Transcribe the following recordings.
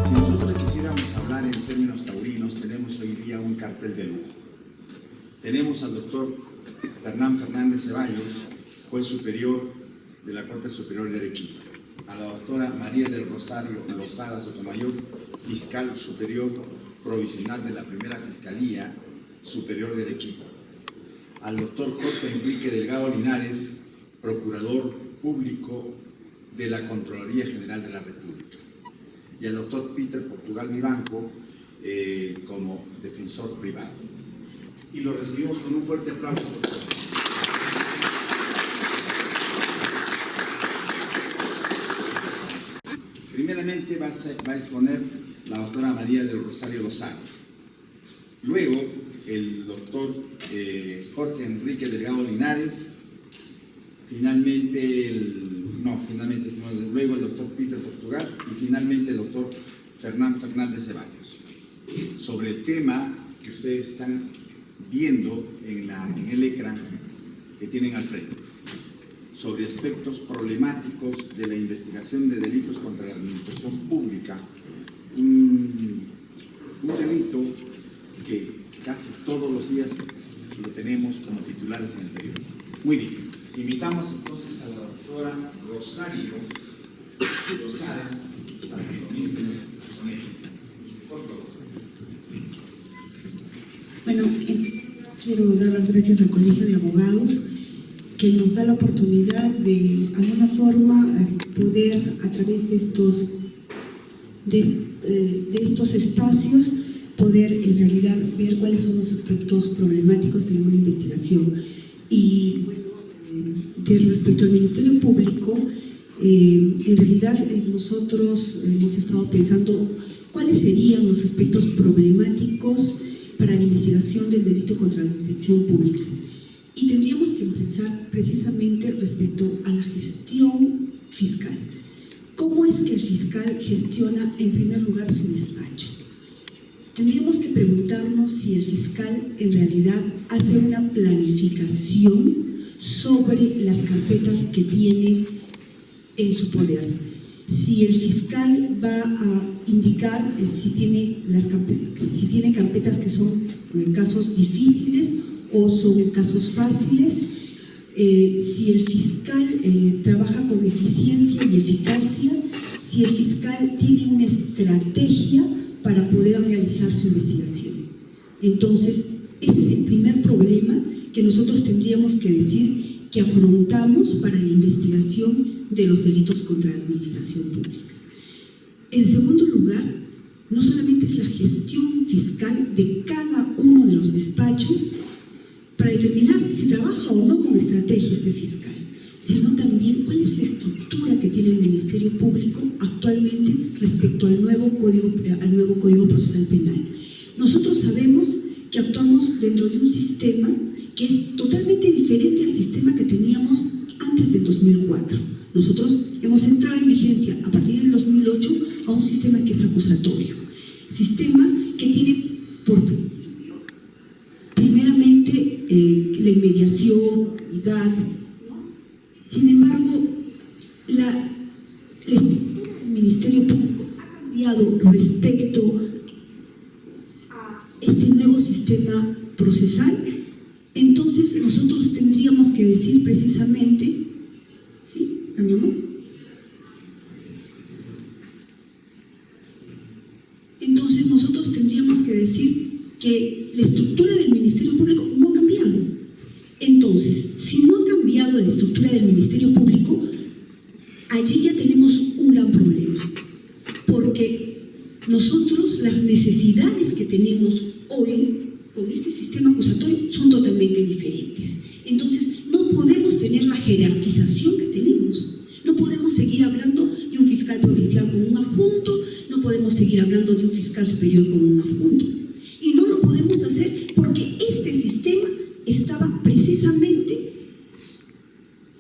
Si nosotros quisiéramos hablar en términos taurinos, tenemos hoy día un cartel de lujo. Tenemos al doctor Fernán Fernández Ceballos, juez superior de la Corte Superior de Arequipa, a la doctora María del Rosario Lozada Sotomayor, fiscal superior provisional de la Primera Fiscalía Superior de Arequipa, al doctor Jorge Enrique Delgado Linares, procurador público de la Contraloría General de la República, y al doctor Peter Portugal Vivanco como defensor privado. Y lo recibimos con un fuerte aplauso, doctor. Primeramente va a exponer la doctora María del Rosario Lozada. Luego, el doctor Jorge Enrique Delgado Linares. Luego el doctor Peter Portugal y finalmente el doctor Fernán Fernández Ceballos. Sobre el tema que ustedes están viendo en el ecran que tienen al frente, sobre aspectos problemáticos de la investigación de delitos contra la administración pública, un delito que casi todos los días lo tenemos como titulares en el periódico. Muy bien, invitamos entonces a la doctora Rosario Lozada para que comience con ella. Por favor. Bueno, quiero dar las gracias al Colegio de Abogados, que nos da la oportunidad de alguna forma poder, a través de estos espacios, poder en realidad ver cuáles son los aspectos problemáticos en una investigación. Y respecto al Ministerio Público, en realidad nosotros hemos estado pensando cuáles serían los aspectos problemáticos para la investigación del delito contra la administración pública. Y tendríamos que empezar precisamente respecto a la gestión fiscal. ¿Cómo es que el fiscal gestiona en primer lugar su despacho? Tendríamos que preguntarnos si el fiscal en realidad hace una planificación sobre las carpetas que tiene en su poder. Si el fiscal va a indicar si tiene carpetas que son casos difíciles o son casos fáciles, si el fiscal trabaja con eficiencia y eficacia, si el fiscal tiene una estrategia para poder realizar su investigación. Entonces, ese es el primer problema que nosotros tendríamos que decir que afrontamos para la investigación de los delitos contra la administración pública. En segundo lugar, no solamente es la gestión fiscal de cada uno de los despachos para determinar si trabaja o no con estrategia este fiscal, sino también cuál es la estructura que tiene el Ministerio Público actualmente respecto al nuevo Código Procesal Penal. Nosotros sabemos que actuamos dentro de un sistema que es totalmente diferente al sistema que teníamos antes del 2004. Nosotros hemos entrado en vigencia a partir del 2008 a un sistema que es acusatorio, sistema que tiene por principio, primeramente, la inmediación, la unidad. Sin embargo, la estructura del Ministerio Público ha cambiado respecto a este nuevo sistema procesal. Entonces nosotros tendríamos que decir precisamente, ¿sí? ¿Cambiamos? Entonces nosotros tendríamos que decir que la estructura del Ministerio Público no ha cambiado. Entonces, si no ha cambiado la estructura del Ministerio Público, allí ya tenemos un gran problema, porque nosotros las necesidades que tenemos hoy con este sistema acusatorio son totalmente diferentes. Entonces, no podemos tener la jerarquización que tenemos. No podemos seguir hablando de un fiscal provincial con un adjunto, no podemos seguir hablando de un fiscal superior con un adjunto. Y no lo podemos hacer porque este sistema estaba precisamente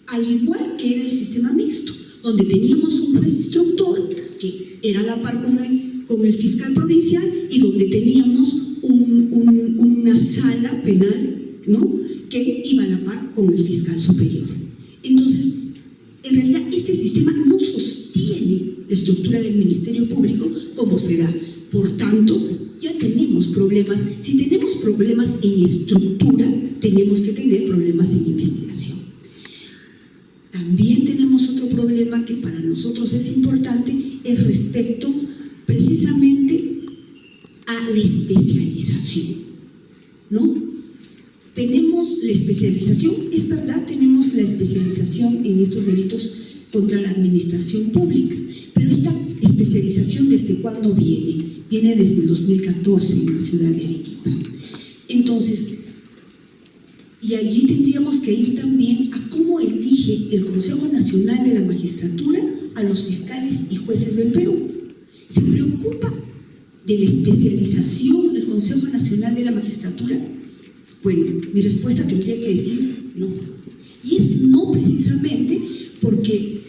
al igual que era el sistema mixto, donde teníamos un juez instructor que era a la par con el fiscal provincial y donde teníamos una sala penal ¿no?, que iba a la par con el fiscal superior. Entonces, en realidad, este sistema no sostiene la estructura del Ministerio Público como se da. Por tanto, ya tenemos problemas. Si tenemos problemas en estructura, tenemos que tener problemas en investigación. También tenemos otro problema que para nosotros es importante, es respecto precisamente a la especialización, ¿no? Tenemos la especialización, es verdad, tenemos la especialización en estos delitos contra la administración pública, pero esta especialización, ¿desde cuándo viene? Viene desde el 2014 en la ciudad de Arequipa. Entonces, y allí tendríamos que ir también a cómo elige el Consejo Nacional de la Magistratura a los fiscales y jueces del Perú. ¿Se preocupa de la especialización del Consejo Nacional de la Magistratura? Bueno, mi respuesta tendría que decir no. Y es no precisamente porque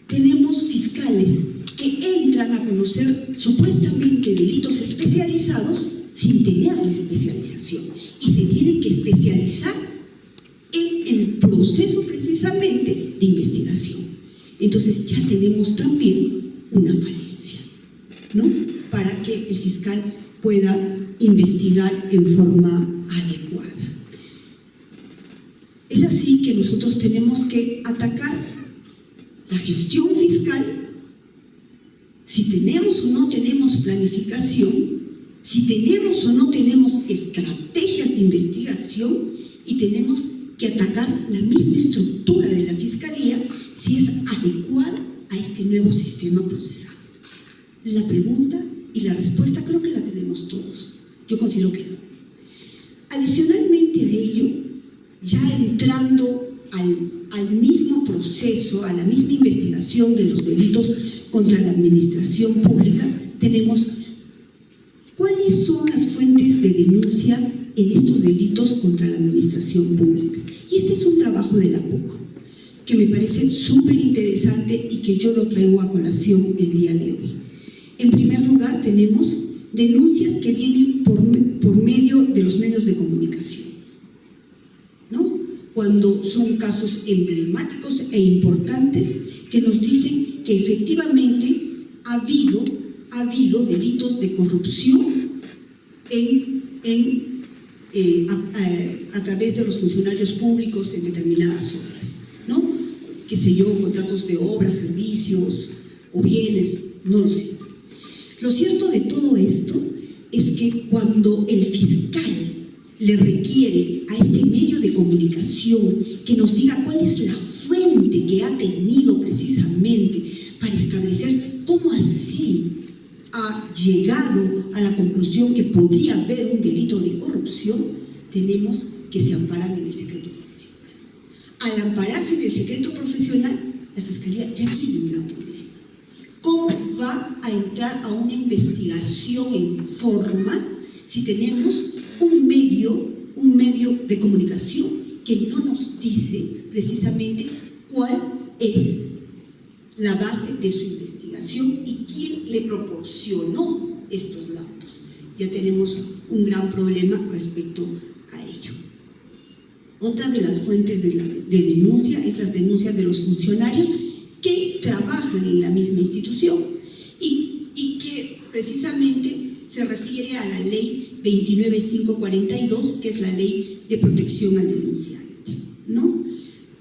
tenemos fiscales que entran a conocer supuestamente delitos especializados sin tener la especialización y se tienen que especializar en el proceso precisamente de investigación. Entonces ya tenemos también una falencia, ¿no?, para que el fiscal pueda investigar en forma adecuada. Es así que nosotros tenemos que atacar la gestión fiscal. Si tenemos o no tenemos planificación, si tenemos o no tenemos estrategias de investigación, y tenemos que atacar la misma estructura de la Fiscalía si es adecuada a este nuevo sistema procesal. La pregunta y la respuesta creo que la tenemos todos. Yo considero que no. Adicionalmente a ello, ya entrando al mismo proceso, a la misma investigación de los delitos contra la administración pública, tenemos cuáles son las fuentes de denuncia en estos delitos contra la administración pública. Y este es un trabajo de la PUC que me parece súper interesante y que yo lo traigo a colación el día de hoy. En primer lugar, tenemos denuncias que vienen por medio de los medios de comunicación, ¿no?, cuando son casos emblemáticos e importantes que nos dicen que efectivamente ha habido delitos de corrupción a través de los funcionarios públicos en determinadas obras, ¿no?, qué sé yo, contratos de obras, servicios o bienes, no lo sé. Lo cierto de todo esto es que cuando el fiscal le requiere a este medio de comunicación que nos diga cuál es la fuente que ha tenido precisamente para establecer cómo así ha llegado a la conclusión que podría haber un delito de corrupción, tenemos que se amparan en el secreto profesional. Al ampararse en el secreto profesional, la Fiscalía ya tiene un gran problema. ¿Cómo va a entrar a una investigación en forma si tenemos un medio de comunicación que no nos dice precisamente cuál es la base de su investigación y quién le proporcionó estos datos? Ya tenemos un gran problema respecto a ello. Otra de las fuentes de denuncia es las denuncias de los funcionarios que trabajan en la misma institución y que precisamente se refiere a la ley 29542, que es la ley de protección al denunciante, ¿no?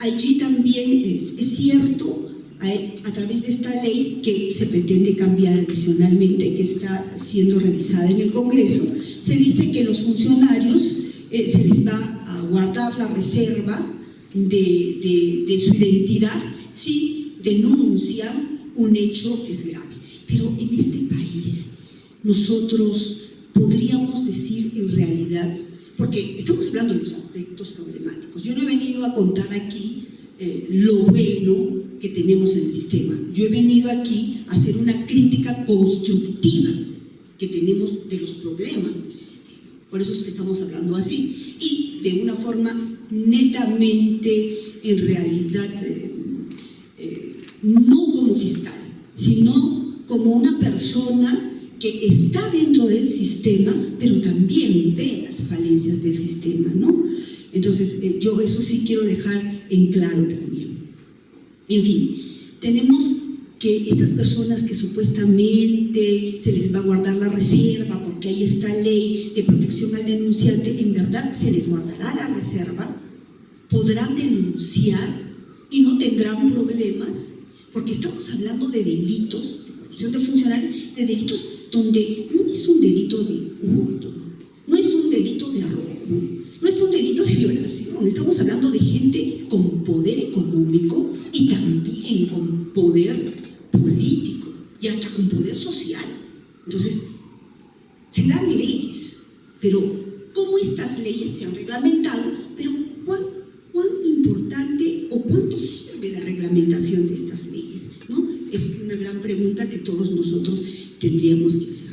Allí también es cierto, a través de esta ley que se pretende cambiar adicionalmente, que está siendo revisada en el Congreso, se dice que los funcionarios se les va a guardar la reserva de su identidad si denuncian un hecho que es grave. Pero en este país nosotros podríamos decir en realidad, porque estamos hablando de los aspectos problemáticos, yo no he venido a contar aquí lo bueno que tenemos en el sistema, yo he venido aquí a hacer una crítica constructiva que tenemos de los problemas del sistema, por eso es que estamos hablando así, y de una forma netamente, en realidad, no como fiscal, sino como una persona que está dentro del sistema, pero también ve las falencias del sistema, ¿no? Entonces, yo eso sí quiero dejar en claro también. En fin, tenemos que estas personas que supuestamente se les va a guardar la reserva porque hay esta ley de protección al denunciante, en verdad se les guardará la reserva, podrán denunciar y no tendrán problemas, porque estamos hablando de delitos, de corrupción de funcionarios, de delitos donde no es un delito de hurto, no es un delito de robo, no es un delito de violación, estamos hablando de gente con poder económico y también con poder político y hasta con poder social. Entonces, se dan leyes, pero ¿cómo estas leyes se han reglamentado? Pero ¿cuán importante o cuánto sirve la reglamentación de estas leyes? ¿No? Es una gran pregunta que todos nosotros tendríamos que hacer.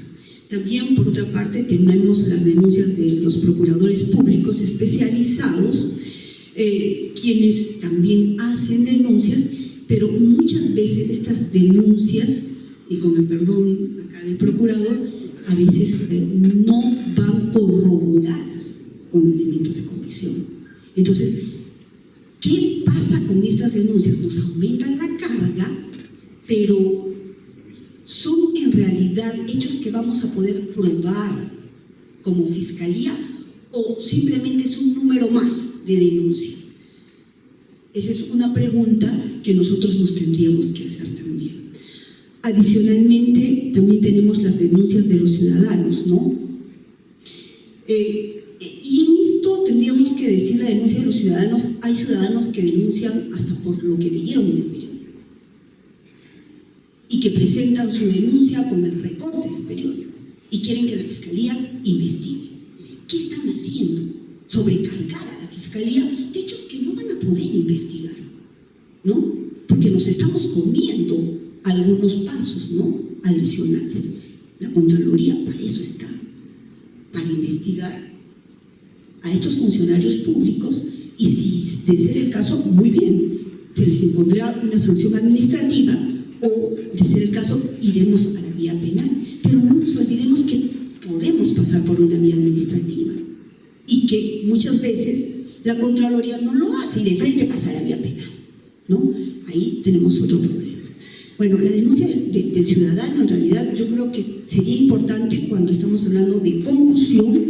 También, por otra parte, tenemos las denuncias de los procuradores públicos especializados, quienes también hacen denuncias, pero muchas veces estas denuncias, y con el perdón acá del procurador, a veces no van corroboradas con elementos de convicción. Entonces, ¿qué pasa con estas denuncias? Nos aumentan la carga, pero son en realidad hechos que vamos a poder probar como fiscalía, o simplemente es un número más de denuncia. Esa es una pregunta que nosotros nos tendríamos que hacer también. Adicionalmente, también tenemos las denuncias de los ciudadanos, ¿no? Y en esto tendríamos que decir la denuncia de los ciudadanos. Hay ciudadanos que denuncian hasta por lo que leyeron en el periódico y que presentan su denuncia con el recorte del periódico y quieren que la fiscalía investigue. ¿Qué están haciendo? Sobrecargar a la fiscalía de hechos que no van a poder investigar, ¿no? Porque nos estamos comiendo algunos pasos, ¿no?, adicionales. La Contraloría para eso está, para investigar a estos funcionarios públicos, y si de ser el caso, muy bien, se les impondrá una sanción administrativa, o de ser el caso, iremos a la vía penal. Pero no nos olvidemos que podemos pasar por una vía administrativa y que muchas veces la Contraloría no lo hace y de frente pasa a la vía penal, ¿no? Ahí tenemos otro problema. Bueno, la denuncia del ciudadano, en realidad, yo creo que sería importante cuando estamos hablando de concusión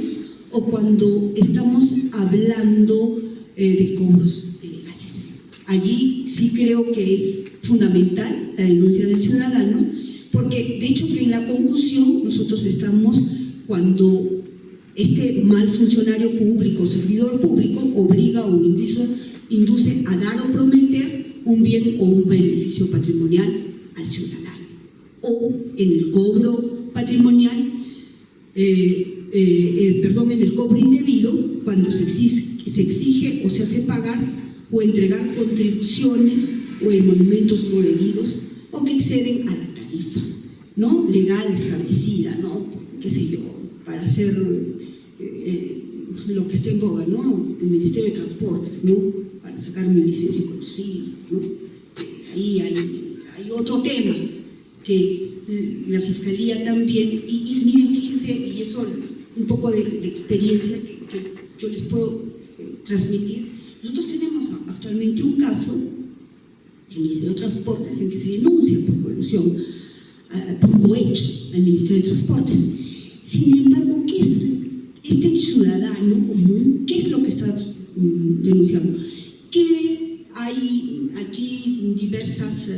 o cuando estamos hablando de cobros ilegales. Allí sí creo que es fundamental la denuncia del ciudadano, porque de hecho que en la concusión nosotros estamos cuando este mal funcionario público, servidor público, obliga o induce a dar o prometer un bien o un beneficio patrimonial al ciudadano, o en el cobro patrimonial, en el cobro indebido, cuando se exige o se hace pagar o entregar contribuciones o emolumentos no debidos o que exceden a la tarifa, ¿no?, legal establecida, ¿no?, qué sé yo, para hacer lo que esté en boga, ¿no?, el Ministerio de Transportes, ¿no?, para sacar mi licencia de conducir, ¿no? Ahí hay otro tema que la Fiscalía también, y miren, fíjense, y eso un poco de experiencia que yo les puedo transmitir. Nosotros tenemos actualmente un caso en el Ministerio de Transportes en que se denuncia por colusión, por cohecho al Ministerio de Transportes. Sin embargo, ¿qué es este ciudadano común? ¿Qué es lo que está denunciando? Que hay aquí diversas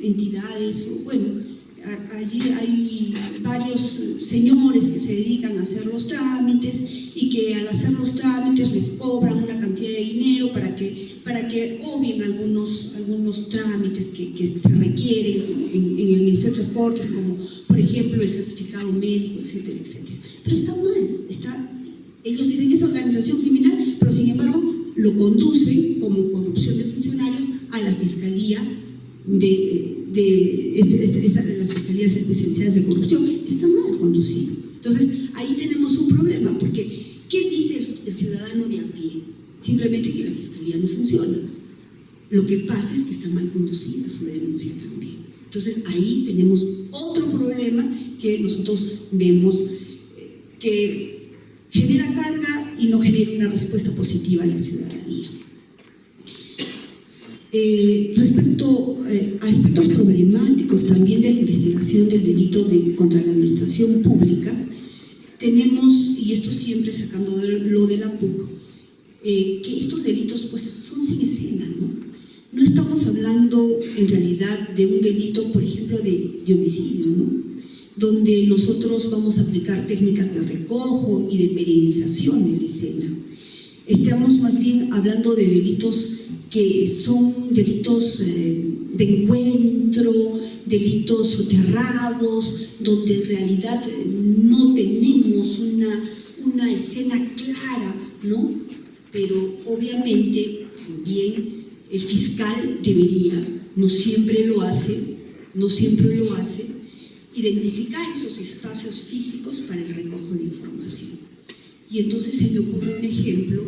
entidades, bueno, allí hay varios señores que se dedican a hacer los trámites y que al hacer los trámites les cobran una cantidad de dinero para que obvien algunos trámites que se requieren en el Ministerio de Transportes, como por ejemplo el certificado médico, etcétera, etcétera. Pero está mal, ellos dicen que es organización criminal, pero sin embargo lo conducen como corrupción de funcionarios a la Fiscalía las fiscalías especializadas de corrupción. Está mal conducido. Entonces, ahí tenemos un problema, porque ¿qué dice el ciudadano de a pie? Simplemente que la Fiscalía no funciona. Lo que pasa es que está mal conducida su denuncia también. Entonces, ahí tenemos otro problema que nosotros vemos que genera carga y no genera una respuesta positiva a la ciudadanía. Respecto a aspectos problemáticos también de la investigación del delito contra la administración pública, tenemos, y esto siempre sacando lo de la PUC, que estos delitos pues son sin escena, ¿no? No estamos hablando en realidad de un delito, por ejemplo, de homicidio, ¿no? Donde nosotros vamos a aplicar técnicas de recojo y de perenización de la escena. Estamos más bien hablando de delitos que son delitos de encuentro, delitos soterrados, donde en realidad no tenemos una escena clara, ¿no? Pero obviamente también el fiscal debería, no siempre lo hace, identificar esos espacios físicos para el recojo de información. Y entonces se me ocurre un ejemplo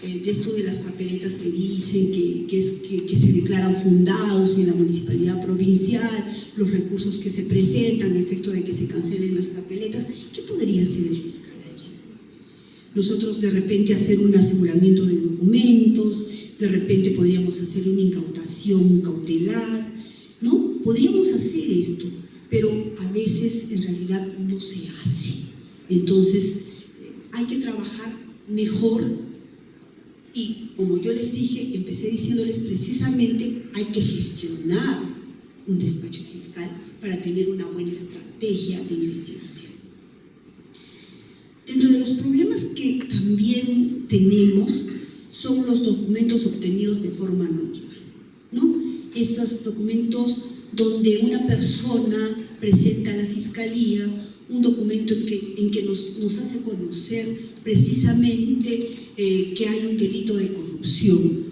de esto de las papeletas que dicen que se declaran fundados en la municipalidad provincial, los recursos que se presentan a efecto de que se cancelen las papeletas. ¿Qué podría hacer el fiscal allí? Nosotros de repente hacer un aseguramiento de documentos, de repente podríamos hacer una incautación cautelar, ¿no? Podríamos hacer esto, pero a veces en realidad no se hace. Entonces hay que trabajar mejor y, como yo les dije, empecé diciéndoles precisamente hay que gestionar un despacho fiscal para tener una buena estrategia de investigación. Dentro de los problemas que también tenemos son los documentos obtenidos de forma anónima, ¿no? Esos documentos donde una persona presenta a la fiscalía un documento en que nos hace conocer precisamente que hay un delito de corrupción,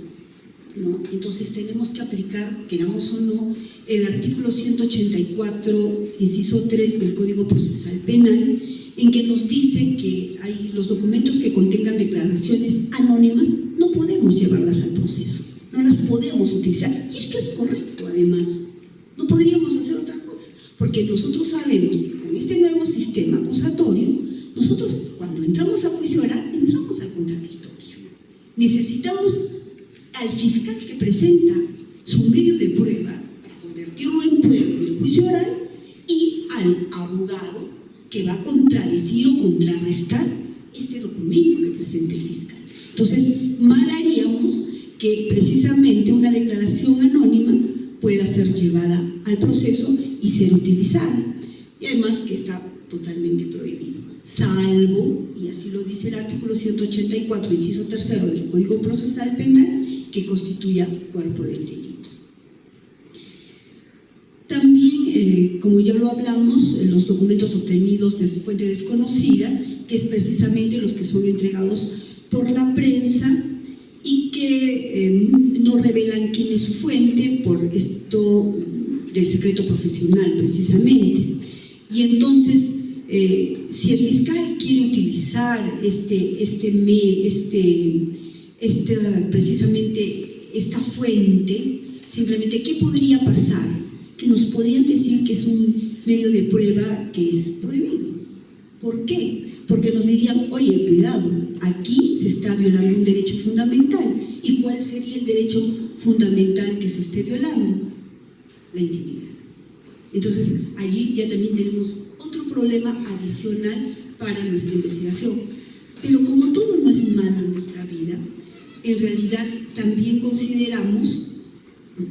¿no? Entonces tenemos que aplicar, queramos o no, el artículo 184, inciso 3 del Código Procesal Penal, en que nos dice que hay los documentos que contengan declaraciones anónimas, no podemos llevarlas al proceso, no las podemos utilizar, y esto es correcto además, no podríamos hacer otra cosa, porque nosotros sabemos que con este nuevo sistema acusatorio, nosotros cuando entramos a juicio oral, entramos al contradictorio. Necesitamos al fiscal que presenta su medio de prueba para convertirlo en prueba en el juicio oral y al abogado que va a contradecir o contrarrestar este documento que presenta el fiscal. Entonces, mal haríamos que precisamente una declaración anónima pueda ser llevada al proceso y ser utilizada. Y además que está totalmente prohibido, salvo, y así lo dice el artículo 184, inciso 3 del Código Procesal Penal, que constituya cuerpo del delito. También, como ya lo hablamos, los documentos obtenidos de fuente desconocida, que es precisamente los que son entregados por la prensa y que no revelan quién es su fuente, por esto del secreto profesional precisamente. Y entonces, si el fiscal quiere utilizar precisamente esta fuente, simplemente, ¿qué podría pasar? Que nos podrían decir que es un medio de prueba que es prohibido. ¿Por qué? Porque nos dirían, oye, cuidado, aquí se está violando un derecho fundamental. ¿Y cuál sería el derecho fundamental que se esté violando? La intimidad. Entonces, allí ya también tenemos otro problema adicional para nuestra investigación. Pero como todo no es malo en nuestra vida, en realidad también consideramos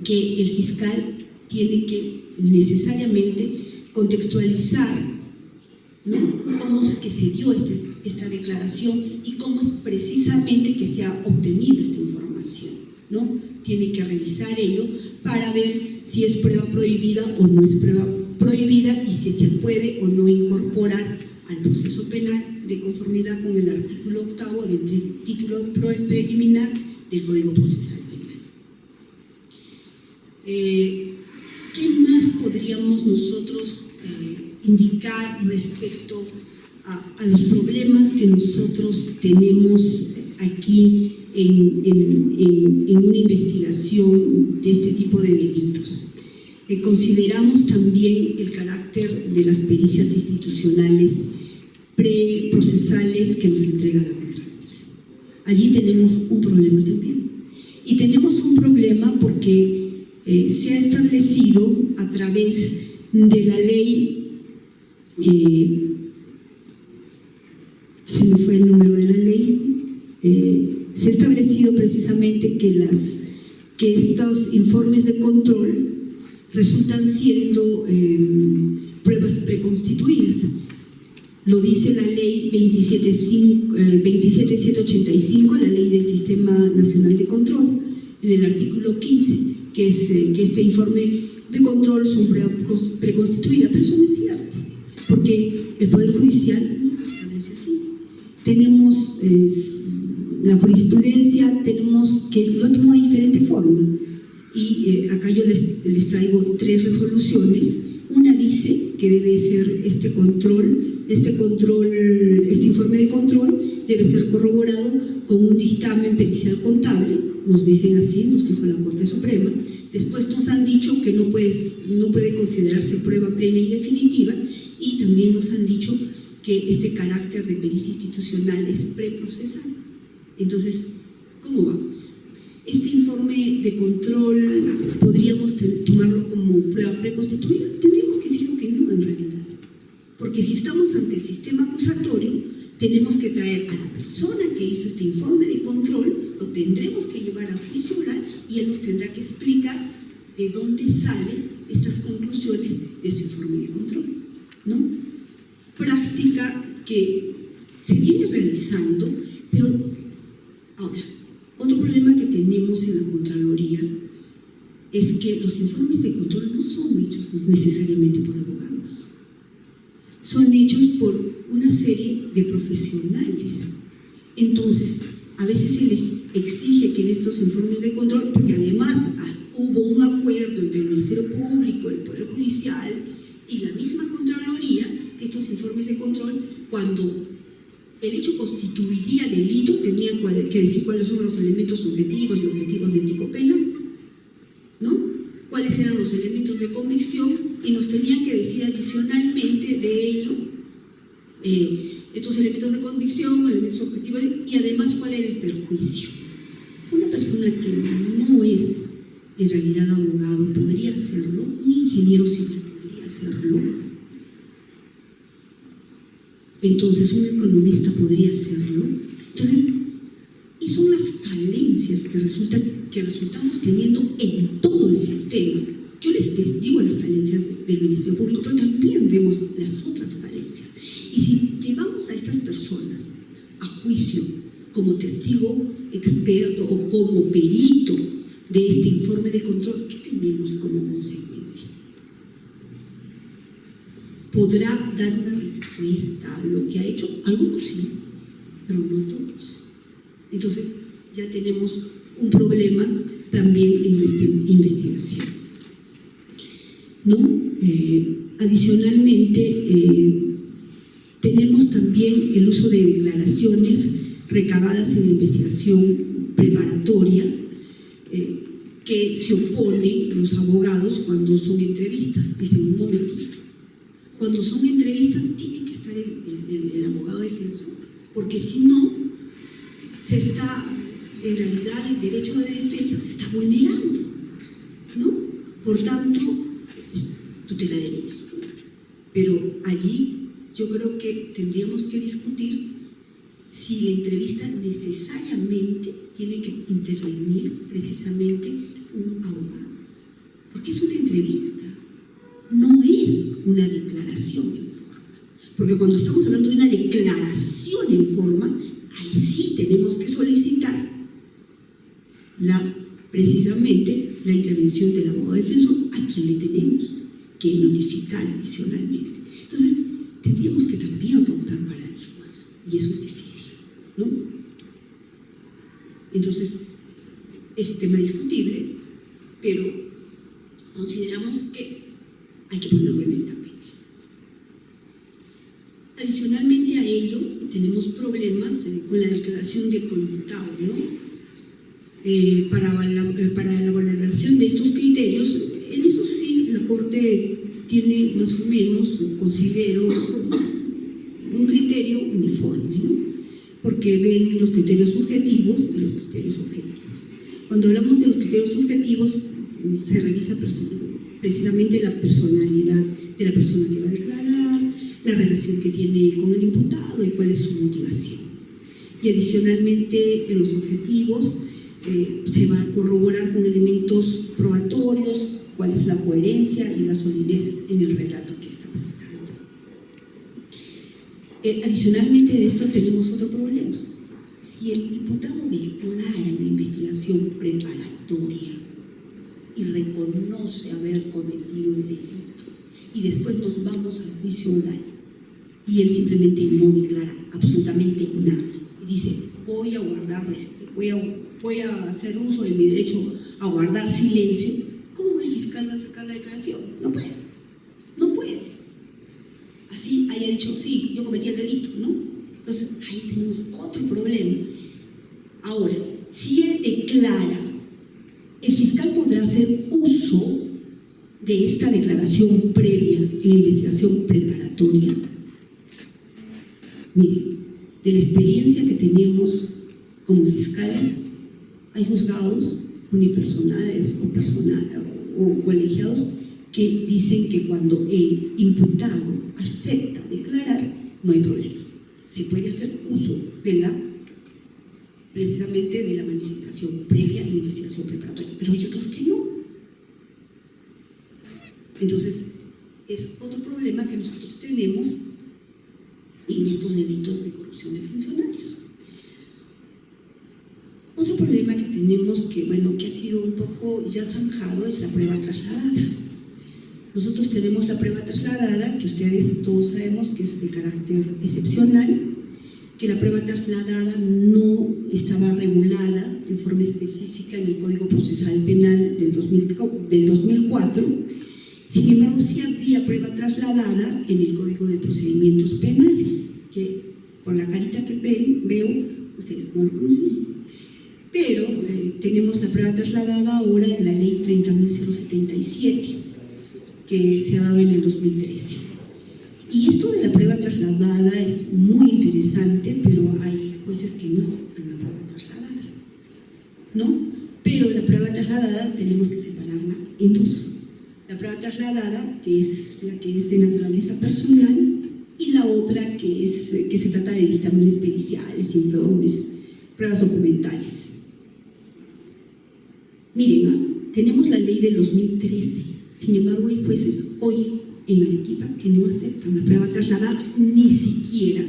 que el fiscal tiene que necesariamente contextualizar, ¿no?, cómo es que se dio esta declaración y cómo es precisamente que se ha obtenido esta información, ¿no? Tiene que revisar ello para ver si es prueba prohibida o no es prueba prohibida y si se puede o no incorporar al proceso penal de conformidad con el artículo 8 del título preliminar del Código Procesal Penal. ¿Qué más podríamos nosotros indicar respecto a los problemas que nosotros tenemos aquí en una investigación de este tipo de delitos? Consideramos también el carácter de las pericias institucionales preprocesales que nos entrega la Contraloría. Allí tenemos un problema también. Y tenemos un problema porque se ha establecido a través de la ley, se me fue el número de la ley, se ha establecido precisamente que estos informes de control resultan siendo pruebas preconstituidas. Lo dice la ley 27785, la ley del Sistema Nacional de Control, en el artículo 15, que es que este informe de control son pruebas preconstituidas, pero eso no es cierto, porque el Poder Judicial no lo establece así. Tenemos la jurisprudencia, tenemos que lo tomó de diferente forma, y acá yo les traigo 3 resoluciones. Una dice que debe ser este informe de control debe ser corroborado con un dictamen pericial contable, nos dicen así, nos dijo la Corte Suprema. Después nos han dicho que no puede considerarse prueba plena y definitiva, y también nos han dicho que este carácter de pericia institucional es preprocesal. Entonces, ¿cómo vamos? Este informe de control podríamos tomarlo como prueba preconstituida. Tendríamos que decirlo que no, en realidad, porque si estamos ante el sistema acusatorio, tenemos que traer a la persona que hizo este informe de control, lo tendremos que llevar a juicio oral y él nos tendrá que explicar de dónde salen estas conclusiones de su informe de control, ¿no? Práctica que se viene realizando, pero ahora, otro problema que tenemos en la Contraloría es que los informes de control no son hechos necesariamente por abogados, son hechos por una serie de profesionales. Entonces, a veces se les exige que en estos informes de control, porque además hubo un acuerdo entre el Ministerio Público, el Poder Judicial y la misma Contraloría, que estos informes de control, cuando el hecho constituiría delito, tenían que decir cuáles son los elementos subjetivos y objetivos del tipo penal, ¿no? Cuáles eran los elementos de convicción, y nos tenían que decir adicionalmente de ello estos elementos de convicción, elementos objetivos, y además cuál era el perjuicio. Una persona que no es en realidad abogado podría hacerlo, un ingeniero civil podría hacerlo, entonces un economista podría hacerlo. Entonces, y son las falencias que resultamos teniendo en todo el sistema. Yo les digo las falencias del Ministerio Público, pero también vemos las otras falencias. Y si llevamos a estas personas a juicio como testigo experto o como perito de este informe de control, ¿qué tenemos como consecuencia? ¿Podrá dar una respuesta a lo que ha hecho? Algunos sí, pero no todos. Entonces ya tenemos un problema también en nuestra investigación, ¿no? Adicionalmente, tenemos también el uso de declaraciones recabadas en la investigación preparatoria, que se oponen los abogados cuando son entrevistas. Dicen, un momentito, cuando son entrevistas tiene que estar el abogado defensor, porque si no, en realidad el derecho de defensa se está vulnerando, ¿no? Por tanto, tutela de derechos. Pero allí yo creo que tendríamos que discutir si la entrevista necesariamente tiene que intervenir precisamente un abogado, porque es una entrevista, no es una declaración en forma, porque cuando estamos hablando de una declaración en forma, ahí sí tenemos que solicitar precisamente la intervención del abogado defensor, a quien le tenemos que notificar adicionalmente. Entonces, tendríamos que también romper paradigmas, y eso es difícil, ¿no? Entonces, es tema discutible, pero consideramos que hay que ponerlo en el tapete. Adicionalmente a ello, tenemos problemas con la declaración de conmutado, ¿no? Para la valoración de estos criterios, en eso sí la Corte tiene más o menos, considero, un criterio uniforme, ¿no? Porque ven los criterios subjetivos y los criterios objetivos. Cuando hablamos de los criterios subjetivos, se revisa precisamente la personalidad de la persona que va a declarar, la relación que tiene con el imputado y cuál es su motivación. Y adicionalmente, en los objetivos, se va a corroborar con elementos probatorios cuál es la coherencia y la solidez en el relato que está prestando. Adicionalmente de esto tenemos otro problema. Si el imputado declara en la investigación preparatoria y reconoce haber cometido el delito y después nos vamos al juicio oral y él simplemente no declara absolutamente nada y dice voy a guardar, voy a hacer uso de mi derecho a guardar silencio, ¿cómo el fiscal va a sacar la declaración? No puede, no puede. Así haya dicho, sí, yo cometí el delito, ¿no? Entonces ahí tenemos otro problema. Ahora, si él declara, el fiscal podrá hacer uso de esta declaración previa en la investigación preparatoria. Miren, de la experiencia que tenemos como fiscales, hay juzgados unipersonales o colegiados que dicen que cuando el imputado acepta declarar, no hay problema. Se puede hacer uso precisamente de la manifestación previa a la investigación preparatoria, pero hay otros que no. Entonces, es otro problema que nosotros tenemos en estos delitos de corrupción de funcionarios. Otro problema que tenemos, que ha sido un poco ya zanjado, es la prueba trasladada. Nosotros tenemos la prueba trasladada, que ustedes todos sabemos que es de carácter excepcional, que la prueba trasladada no estaba regulada en forma específica en el Código Procesal Penal del 2004, sin embargo sí había prueba trasladada en el Código de Procedimientos Penales, que por la carita que veo, ustedes no lo conocen. Pero tenemos la prueba trasladada ahora en la Ley 30.077, que se ha dado en el 2013. Y esto de la prueba trasladada es muy interesante, pero hay jueces que no aceptan la prueba trasladada, ¿no? Pero la prueba trasladada tenemos que separarla en dos. La prueba trasladada, que es la que es de naturaleza personal, y la otra que se trata de dictámenes periciales, informes, pruebas documentales. Miren, tenemos la ley del 2013, sin embargo hay jueces hoy en Arequipa que no aceptan la prueba trasladada ni siquiera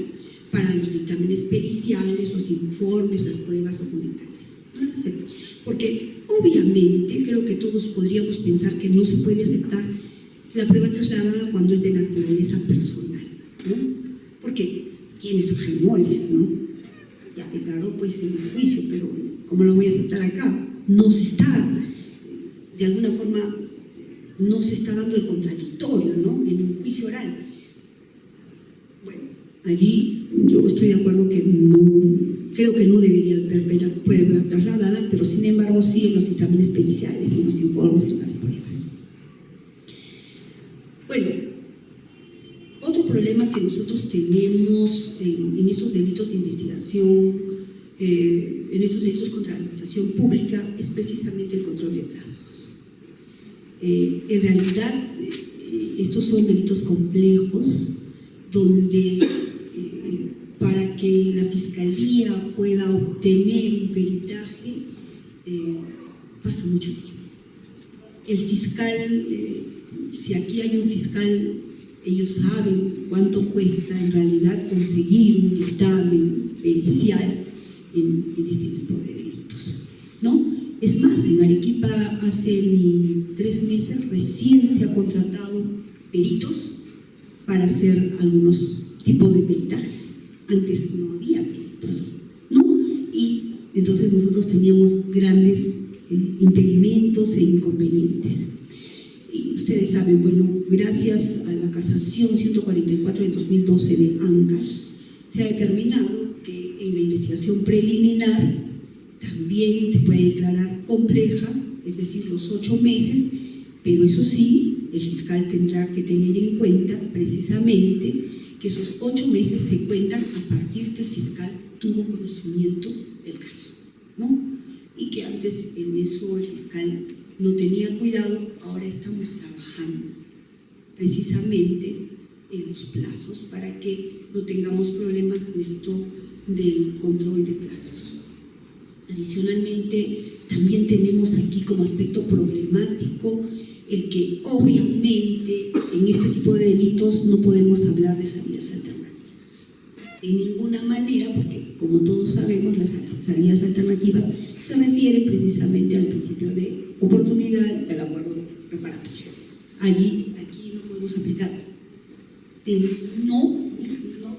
para los dictámenes periciales, los informes, las pruebas documentales. No la aceptan, porque obviamente creo que todos podríamos pensar que no se puede aceptar la prueba trasladada cuando es de naturaleza personal, ¿no? Porque tiene sus remoles, ¿no? Ya declaró pues en el juicio, pero ¿cómo lo voy a aceptar acá? No se está, de alguna forma, no se está dando el contradictorio, ¿no? En un juicio oral. Bueno, allí yo estoy de acuerdo que no, creo que no debería haber prueba trasladada, pero sin embargo sí en los dictámenes periciales, en los informes, en las pruebas. Bueno, otro problema que nosotros tenemos en estos delitos de investigación, en estos delitos contra la administración pública, es precisamente el control de plazos. En realidad, estos son delitos complejos donde para que la Fiscalía pueda obtener un peritaje pasa mucho tiempo. El fiscal, si aquí hay un fiscal, ellos saben cuánto cuesta en realidad conseguir un dictamen pericial en este tipo de delitos, ¿no? Es más, en Arequipa hace ni 3 meses recién se ha contratado peritos para hacer algunos tipos de peritajes. Antes no había peritos, ¿no? Y entonces nosotros teníamos grandes impedimentos e inconvenientes. Y ustedes saben, bueno, gracias a la casación 144 del 2012 de Ancash, se ha determinado que en la investigación preliminar también se puede declarar compleja, es decir, los 8 meses, pero eso sí, el fiscal tendrá que tener en cuenta precisamente que esos 8 meses se cuentan a partir que el fiscal tuvo conocimiento del caso, ¿no? Y que antes en eso el fiscal no tenía cuidado. Ahora estamos trabajando precisamente en los plazos para que no tengamos problemas de esto del control de plazos. Adicionalmente, también tenemos aquí como aspecto problemático el que obviamente en este tipo de delitos no podemos hablar de salidas alternativas. De ninguna manera, porque como todos sabemos, las salidas alternativas se refieren precisamente al principio de oportunidad del acuerdo reparatorio. Aquí no podemos aplicar de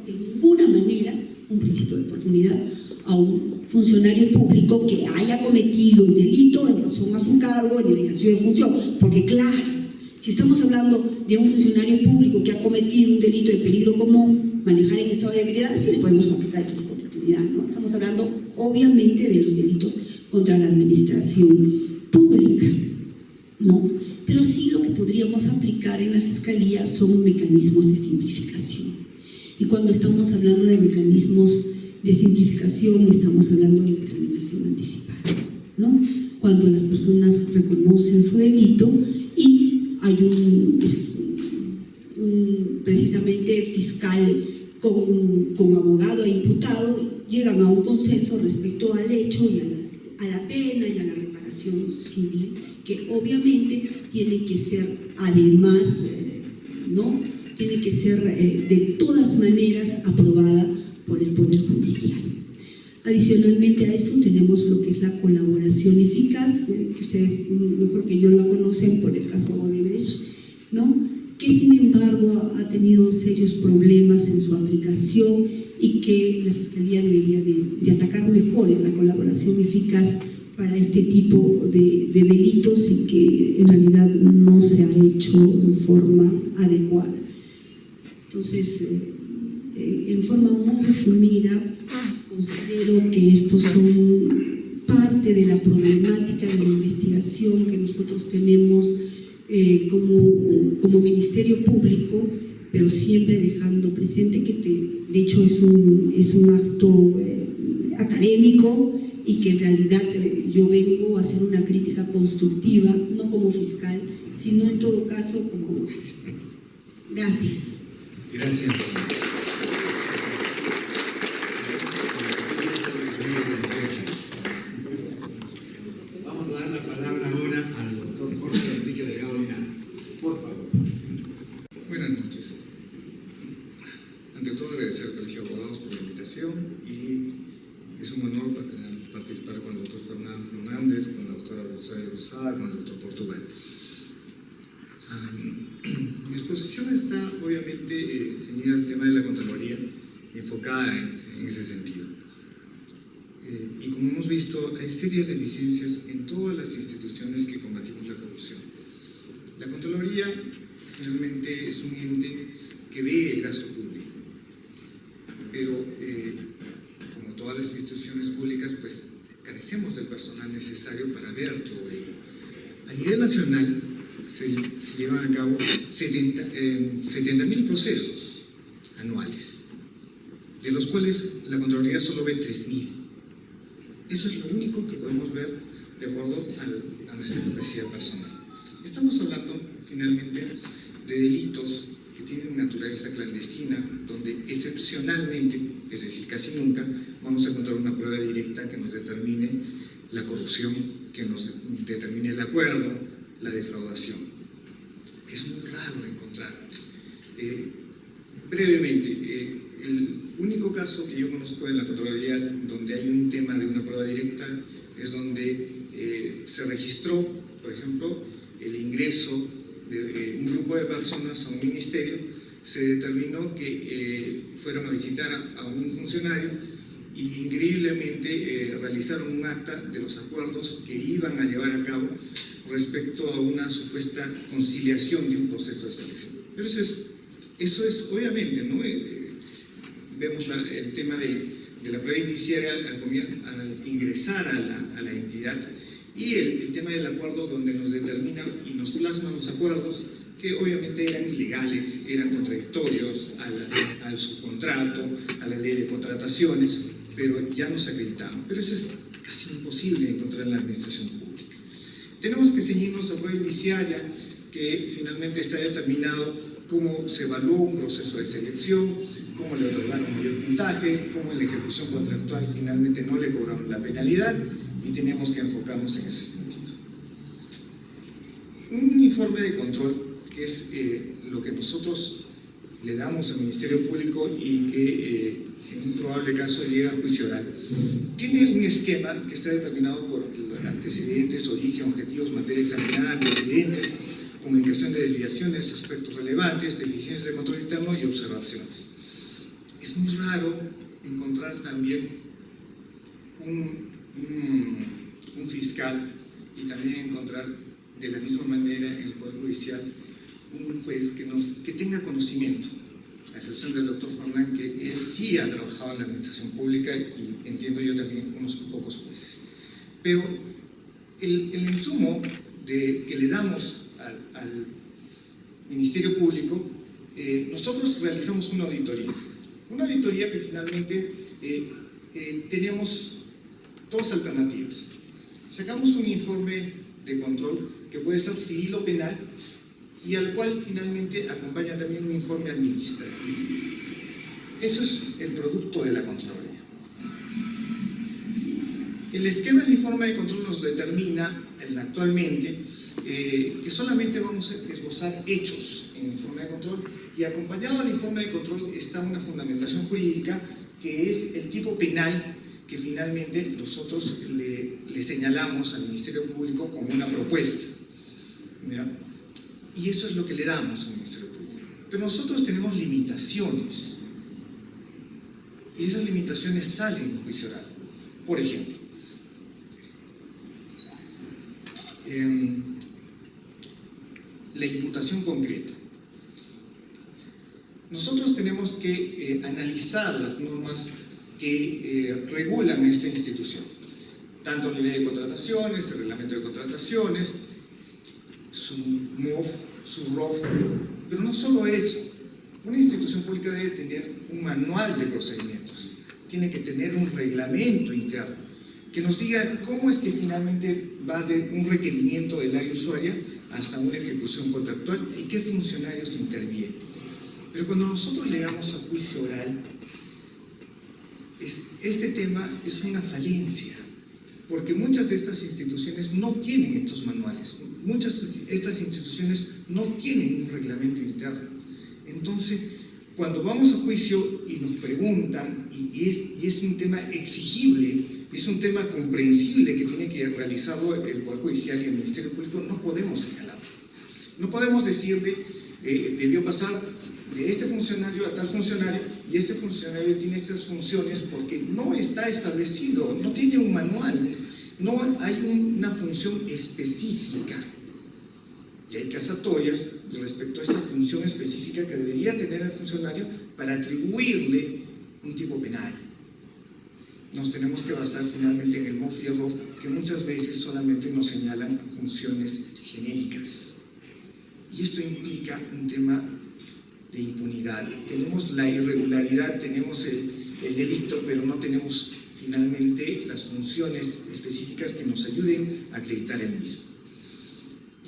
ninguna manera un principio de oportunidad a un funcionario público que haya cometido el delito en razón a su cargo en el ejercicio de función, porque claro, si estamos hablando de un funcionario público que ha cometido un delito de peligro común, manejar en estado de ebriedad, sí le podemos aplicar el principio de oportunidad, ¿no? Estamos hablando obviamente de los delitos contra la administración pública, ¿no? Pero sí lo que podríamos aplicar en la Fiscalía son mecanismos de simplificación. Y cuando estamos hablando de mecanismos de simplificación, estamos hablando de determinación anticipada, ¿no? Cuando las personas reconocen su delito y hay un precisamente fiscal con abogado e imputado, llegan a un consenso respecto al hecho y a la pena y a la reparación civil, que obviamente tiene que ser además, ¿no? Tiene que ser de todas maneras aprobada por el Poder Judicial. Adicionalmente a eso tenemos lo que es la colaboración eficaz, que ustedes mejor que yo la conocen por el caso Odebrecht, ¿no? Que sin embargo ha tenido serios problemas en su aplicación y que la Fiscalía debería de atacar mejor en la colaboración eficaz para este tipo de delitos y que en realidad no se ha hecho en forma adecuada. Entonces, en forma muy resumida, considero que estos son parte de la problemática de la investigación que nosotros tenemos como Ministerio Público, pero siempre dejando presente que de hecho es un acto académico y que en realidad yo vengo a hacer una crítica constructiva, no como fiscal, sino en todo caso como abogada. Gracias. Gracias. Vamos a dar la palabra ahora al doctor Jorge Enrique Delgado Linares. Por favor. Buenas noches. Ante todo, agradecer al Colegio de Abogados por la invitación y es un honor participar con el doctor Fernando Fernández, con la doctora Rosario Rosada, con el doctor Portugal. Mi exposición está obviamente ceñida al tema de la Contraloría, enfocada en ese sentido. Y como hemos visto, hay serias deficiencias en todas las instituciones que combatimos la corrupción. La Contraloría finalmente es un ente que ve el gasto público, pero como todas las instituciones públicas, pues carecemos del personal necesario para ver todo ello. A nivel nacional se llevan a cabo 70.000 procesos anuales, de los cuales la Contraloría solo ve 3.000. Eso es lo único que podemos ver de acuerdo a nuestra capacidad personal. Estamos hablando finalmente de delitos que tienen naturaleza clandestina, donde excepcionalmente, es decir, casi nunca, vamos a encontrar una prueba directa que nos determine la corrupción, que nos determine el acuerdo, la defraudación. Es muy raro encontrar. Brevemente, el único caso que yo conozco en la Contraloría donde hay un tema de una prueba directa es donde se registró, por ejemplo, el ingreso de un grupo de personas a un ministerio. Se determinó que fueron a visitar a un funcionario y increíblemente realizaron un acta de los acuerdos que iban a llevar a cabo respecto a una supuesta conciliación de un proceso de selección. Pero eso es obviamente, ¿no? Vemos el tema de la prueba inicial al ingresar a la entidad y el tema del acuerdo donde nos determina y nos plasma los acuerdos que obviamente eran ilegales, eran contradictorios al subcontrato, a la ley de contrataciones, pero ya no se acreditaban. Pero eso es casi imposible encontrar en la administración pública. Tenemos que ceñirnos a prueba indiciaria, que finalmente está determinado cómo se evaluó un proceso de selección, cómo le otorgaron mayor puntaje, cómo en la ejecución contractual finalmente no le cobraron la penalidad, y tenemos que enfocarnos en ese sentido. Un informe de control, que es lo que nosotros le damos al Ministerio Público y que en un probable caso llega a juicio oral, tiene un esquema que está determinado por los antecedentes, origen, objetivos, materia examinada, antecedentes, comunicación de desviaciones, aspectos relevantes, deficiencias de control interno y observaciones. Es muy raro encontrar también un fiscal, y también encontrar de la misma manera en el Poder Judicial un juez que tenga conocimiento, a excepción del doctor Fernán, que él sí ha trabajado en la administración pública, y entiendo yo también unos pocos jueces. Pero el insumo que le damos al Ministerio Público, nosotros realizamos una auditoría que finalmente tenemos dos alternativas. Sacamos un informe de control que puede ser civil o penal, y al cual finalmente acompaña también un informe administrativo. Eso es el producto de la Contraloría. El esquema del informe de control nos determina actualmente que solamente vamos a esbozar hechos en el informe de control, y acompañado al informe de control está una fundamentación jurídica que es el tipo penal que finalmente nosotros le señalamos al Ministerio Público como una propuesta, ¿ya? Y eso es lo que le damos al Ministerio Público. Pero nosotros tenemos limitaciones, y esas limitaciones salen en juicio oral. Por ejemplo, la imputación concreta. Nosotros tenemos que analizar las normas que regulan esta institución, tanto la ley de contrataciones, el reglamento de contrataciones, su MOF, su ROF, pero no solo eso. Una institución pública debe tener un manual de procedimientos, tiene que tener un reglamento interno que nos diga cómo es que finalmente va de un requerimiento del área usuaria hasta una ejecución contractual y qué funcionarios intervienen. Pero cuando nosotros llegamos a juicio oral, este tema es una falencia, porque muchas de estas instituciones no tienen estos manuales, muchas de estas instituciones no tienen un reglamento interno. Entonces, cuando vamos a juicio y nos preguntan, y es un tema exigible, es un tema comprensible que tiene que realizarlo el Poder Judicial y el Ministerio Público, no podemos señalarlo. No podemos decirle, debió pasar de este funcionario a tal funcionario, y este funcionario tiene estas funciones, porque no está establecido, no tiene un manual, no hay una función específica. Y hay casatorias respecto a esta función específica que debería tener el funcionario para atribuirle un tipo penal. Nos tenemos que basar finalmente en el MOF y el ROF, que muchas veces solamente nos señalan funciones genéricas. Y esto implica un tema de impunidad. Tenemos la irregularidad, tenemos el delito, pero no tenemos finalmente las funciones específicas que nos ayuden a acreditar el mismo.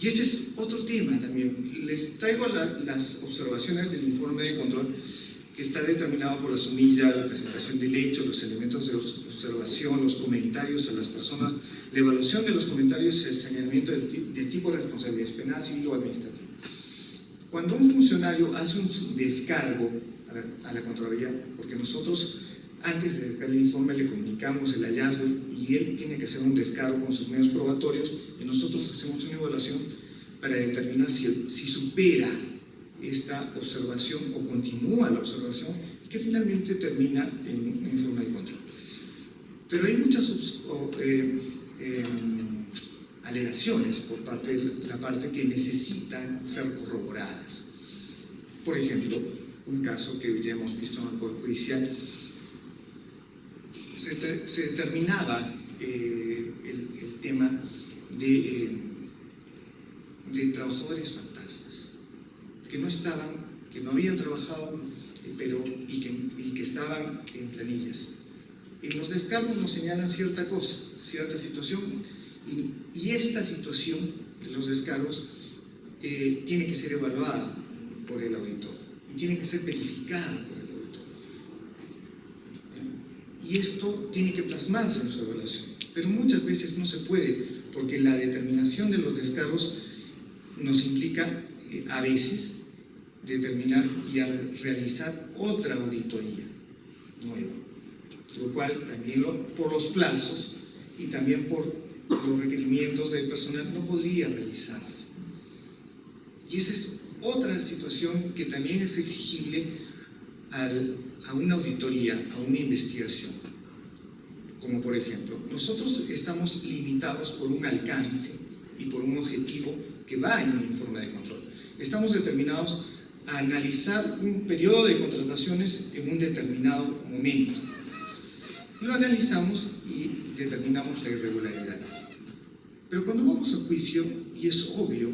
Y ese es otro tema también. Les traigo las observaciones del informe de control, que está determinado por la sumilla, la presentación del hecho, los elementos de observación, los comentarios a las personas, la evaluación de los comentarios y el señalamiento del tipo de responsabilidad penal, civil o administrativa. Cuando un funcionario hace un descargo a la Contraloría, porque nosotros antes de sacar el informe le comunicamos el hallazgo y él tiene que hacer un descargo con sus medios probatorios, y nosotros hacemos una evaluación para determinar si supera esta observación o continúa la observación, que finalmente termina en un informe de control. Pero hay muchas alegaciones por parte de la parte que necesitan ser corroboradas. Por ejemplo, un caso que ya hemos visto en el Poder Judicial, se determinaba el tema de trabajadores fantasmas. que no estaban, que no habían trabajado, y que estaban en planillas. En los descargos nos señalan cierta cosa, cierta situación, y esta situación de los descargos tiene que ser evaluada por el auditor y tiene que ser verificada por el auditor. Y esto tiene que plasmarse en su evaluación, pero muchas veces no se puede, porque la determinación de los descargos nos implica a veces determinar y realizar otra auditoría nueva, lo cual también por los plazos y también por los requerimientos del personal no podría realizarse. Y esa es otra situación que también es exigible a una auditoría, a una investigación. Como por ejemplo, nosotros estamos limitados por un alcance y por un objetivo que va en el informe de control. Estamos determinados a analizar un periodo de contrataciones en un determinado momento. Lo analizamos y determinamos la irregularidad. Pero cuando vamos a juicio, y es obvio,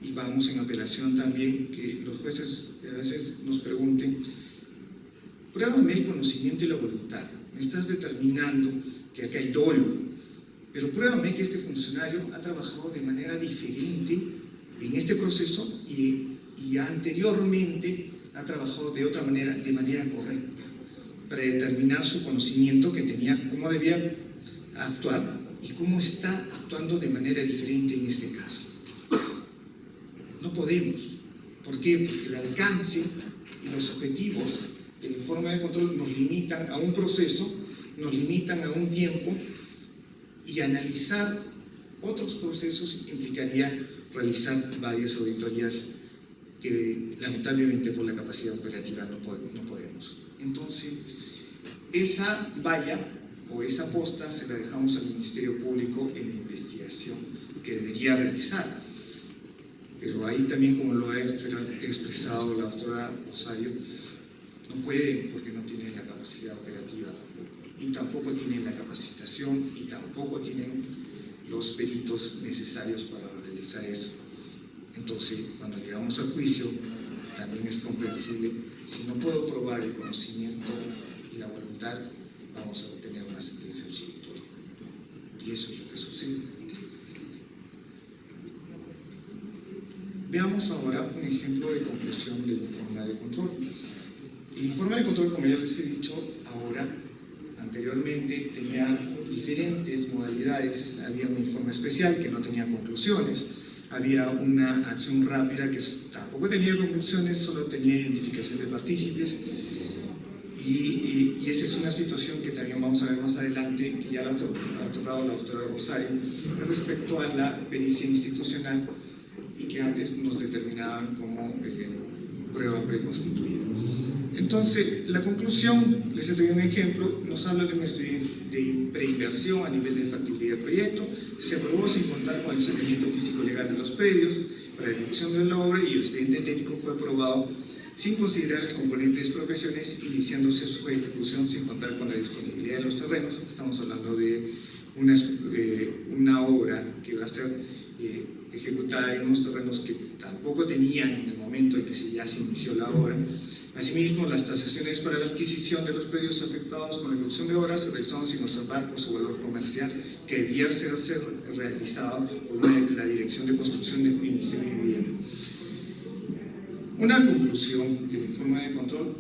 y vamos en apelación también, que los jueces a veces nos pregunten, pruébame el conocimiento y la voluntad. Me estás determinando que acá hay dolo, pero pruébame que este funcionario ha trabajado de manera diferente en este proceso y anteriormente ha trabajado de otra manera, de manera correcta, para determinar su conocimiento que tenía, cómo debía actuar y cómo está actuando de manera diferente en este caso. No podemos. ¿Por qué? Porque el alcance y los objetivos del informe de control nos limitan a un proceso, nos limitan a un tiempo, y analizar otros procesos implicaría realizar varias auditorías que lamentablemente por la capacidad operativa no podemos. Entonces, esa valla o esa posta se la dejamos al Ministerio Público en la investigación que debería realizar. Pero ahí también, como lo ha expresado la doctora Rosario, no pueden porque no tienen la capacidad operativa tampoco, y tampoco tienen la capacitación y tampoco tienen los peritos necesarios para realizar eso. Entonces, cuando llegamos al juicio, también es comprensible, si no puedo probar el conocimiento y la voluntad, vamos a obtener una sentencia absolutoria. Y eso es lo que sucede. Veamos ahora un ejemplo de conclusión del informe de control. El informe de control, como ya les he dicho ahora, anteriormente tenía diferentes modalidades. Había un informe especial que no tenía conclusiones, había una acción rápida que tampoco tenía conclusiones, solo tenía identificación de partícipes, y esa es una situación que también vamos a ver más adelante, que ya la ha tocado la doctora Rosario, respecto a la pericia institucional, y que antes nos determinaban como prueba preconstituida. Entonces, la conclusión, les doy un ejemplo, nos habla de un estudio de preinversión a nivel de factibilidad del proyecto. Se aprobó sin contar con el sostenimiento físico-legal de los predios para la ejecución de la obra, y el expediente técnico fue aprobado sin considerar el componente de expropiaciones, iniciándose su ejecución sin contar con la disponibilidad de los terrenos. Estamos hablando de una obra que va a ser ejecutada en unos terrenos que tampoco tenían en el momento en que ya se inició la obra. Asimismo, las tasaciones para la adquisición de los predios afectados con la ejecución de obras se realizaron sin observar por su valor comercial, que debía ser realizado por la Dirección de Construcción del Ministerio de Vivienda. Una conclusión del informe de control,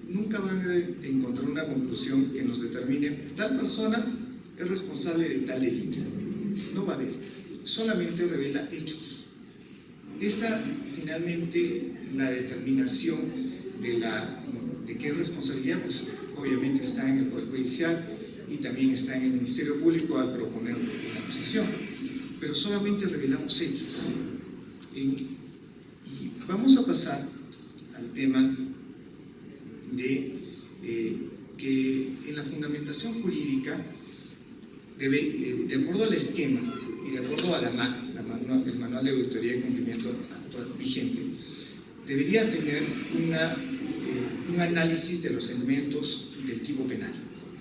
nunca van a encontrar una conclusión que nos determine tal persona es responsable de tal delito. No va a haber, solamente revela hechos. Esa, finalmente, la determinación de qué es responsabilidad, pues obviamente está en el Poder Judicial y también está en el Ministerio Público al proponer una acusación, pero solamente revelamos hechos. Y vamos a pasar al tema de que en la fundamentación jurídica, de acuerdo al esquema y de acuerdo a el manual de auditoría y cumplimiento actual vigente, debería tener un análisis de los elementos del tipo penal,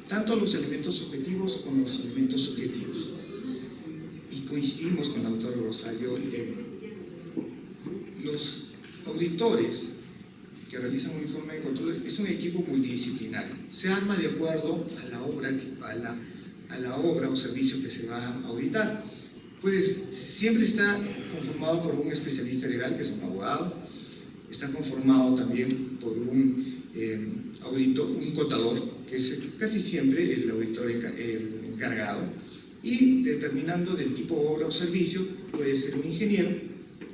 tanto los elementos objetivos como los elementos subjetivos. Y coincidimos con la doctora Rosario, auditores que realizan un informe de control es un equipo multidisciplinario. Se arma de acuerdo a la obra o servicio que se va a auditar. Pues siempre está conformado por un especialista legal, que es un abogado, está conformado también por un auditor, un contador, que es casi siempre el auditor encargado, y determinando del tipo de obra o servicio, puede ser un ingeniero,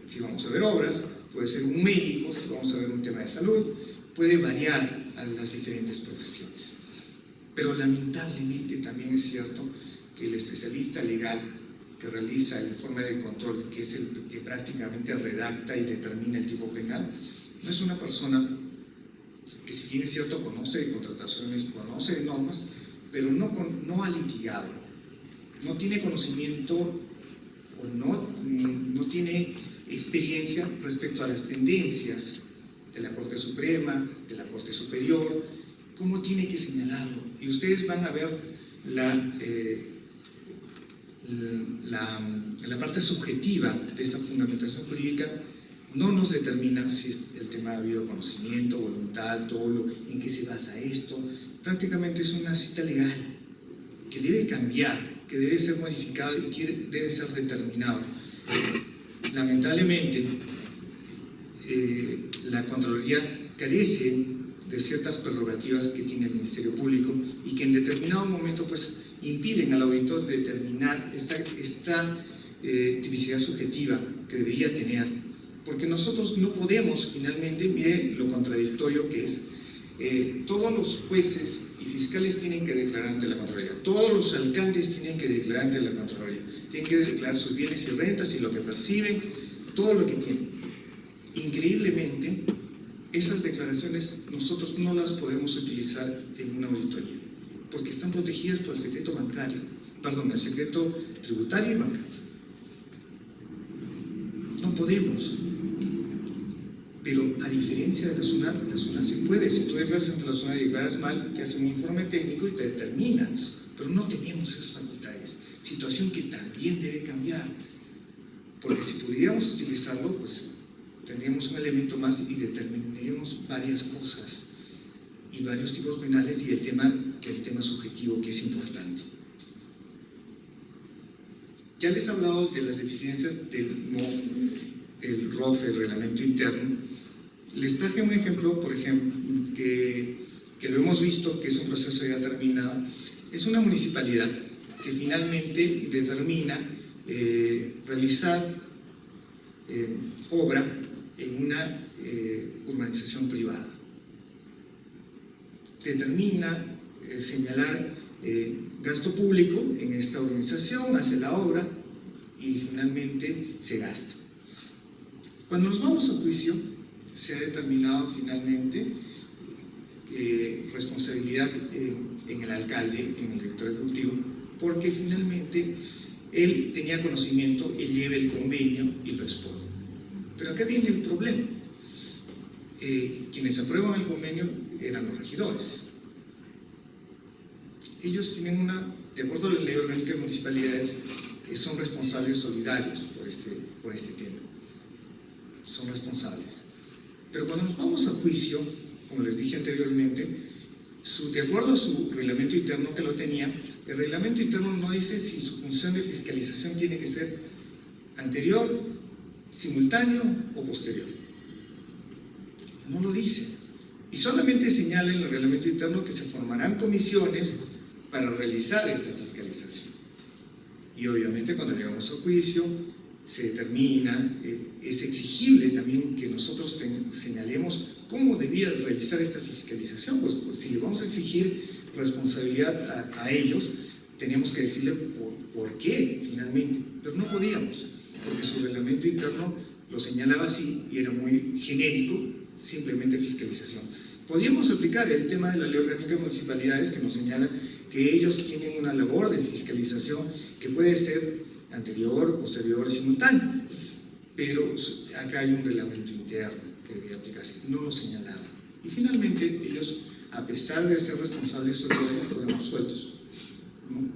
si vamos a ver obras, puede ser un médico, si vamos a ver un tema de salud, puede variar a las diferentes profesiones. Pero lamentablemente también es cierto que el especialista legal que realiza el informe de control, que es el que prácticamente redacta y determina el tipo penal, no es una persona que, si bien es cierto, conoce de contrataciones, conoce de normas, pero no ha litigado, no tiene conocimiento o no tiene experiencia respecto a las tendencias de la Corte Suprema, de la Corte Superior, cómo tiene que señalarlo. Y ustedes van a ver la parte subjetiva de esta fundamentación jurídica. No nos determina si es el tema de habido conocimiento, voluntad, dolo, en qué se basa esto. Prácticamente es una cita legal que debe cambiar, que debe ser modificado y que debe ser determinado. Lamentablemente, la Contraloría carece de ciertas prerrogativas que tiene el Ministerio Público y que en determinado momento pues impiden al auditor determinar esta tipicidad subjetiva que debería tener, porque nosotros no podemos finalmente, mire lo contradictorio que es, todos los jueces y fiscales tienen que declarar ante la Contraloría, todos los alcaldes tienen que declarar ante la Contraloría, tienen que declarar sus bienes y rentas y lo que perciben, todo lo que tienen. Increíblemente, esas declaraciones nosotros no las podemos utilizar en una auditoría, porque están protegidas por el secreto bancario, perdón, el secreto tributario y bancario. No podemos. Pero a diferencia de la SUNAT sí puede. Si tú declaras ante la SUNAT y declaras mal, te hace un informe técnico y te determinas. Pero no tenemos esas facultades. Situación que también debe cambiar. Porque si pudiéramos utilizarlo, pues tendríamos un elemento más y determinaríamos varias cosas y varios tipos penales y el tema subjetivo, que es importante. Ya les he hablado de las deficiencias del MOF, el ROF, el reglamento interno. Les traje un ejemplo, por ejemplo, que lo hemos visto, que es un proceso ya terminado. Es una municipalidad que finalmente determina realizar obra en una urbanización privada. Determina señalar gasto público en esta urbanización, hace la obra y finalmente se gasta. Cuando nos vamos a juicio, se ha determinado finalmente responsabilidad en el alcalde, en el director ejecutivo, porque finalmente él tenía conocimiento, él lleva el convenio y lo expone. Pero acá viene el problema. Quienes aprueban el convenio eran los regidores. Ellos tienen de acuerdo a la ley orgánica de municipalidades, son responsables solidarios por este tema. Son responsables. Pero cuando nos vamos a juicio, como les dije anteriormente, de acuerdo a su reglamento interno que lo tenía, el reglamento interno no dice si su función de fiscalización tiene que ser anterior, simultáneo o posterior. No lo dice. Y solamente señala en el reglamento interno que se formarán comisiones para realizar esta fiscalización. Y obviamente cuando llegamos a juicio se determina, es exigible también que nosotros señalemos cómo debía realizar esta fiscalización. Pues si le vamos a exigir responsabilidad a ellos, teníamos que decirle por qué finalmente, pero no podíamos, porque su reglamento interno lo señalaba así y era muy genérico, simplemente fiscalización. Podríamos aplicar el tema de la ley orgánica de municipalidades, que nos señala que ellos tienen una labor de fiscalización que puede ser anterior, posterior, simultáneo, pero acá hay un reglamento interno que debe aplicarse, no lo señalaba. Y finalmente ellos, a pesar de ser responsables solidarios, fueron absueltos, ¿no?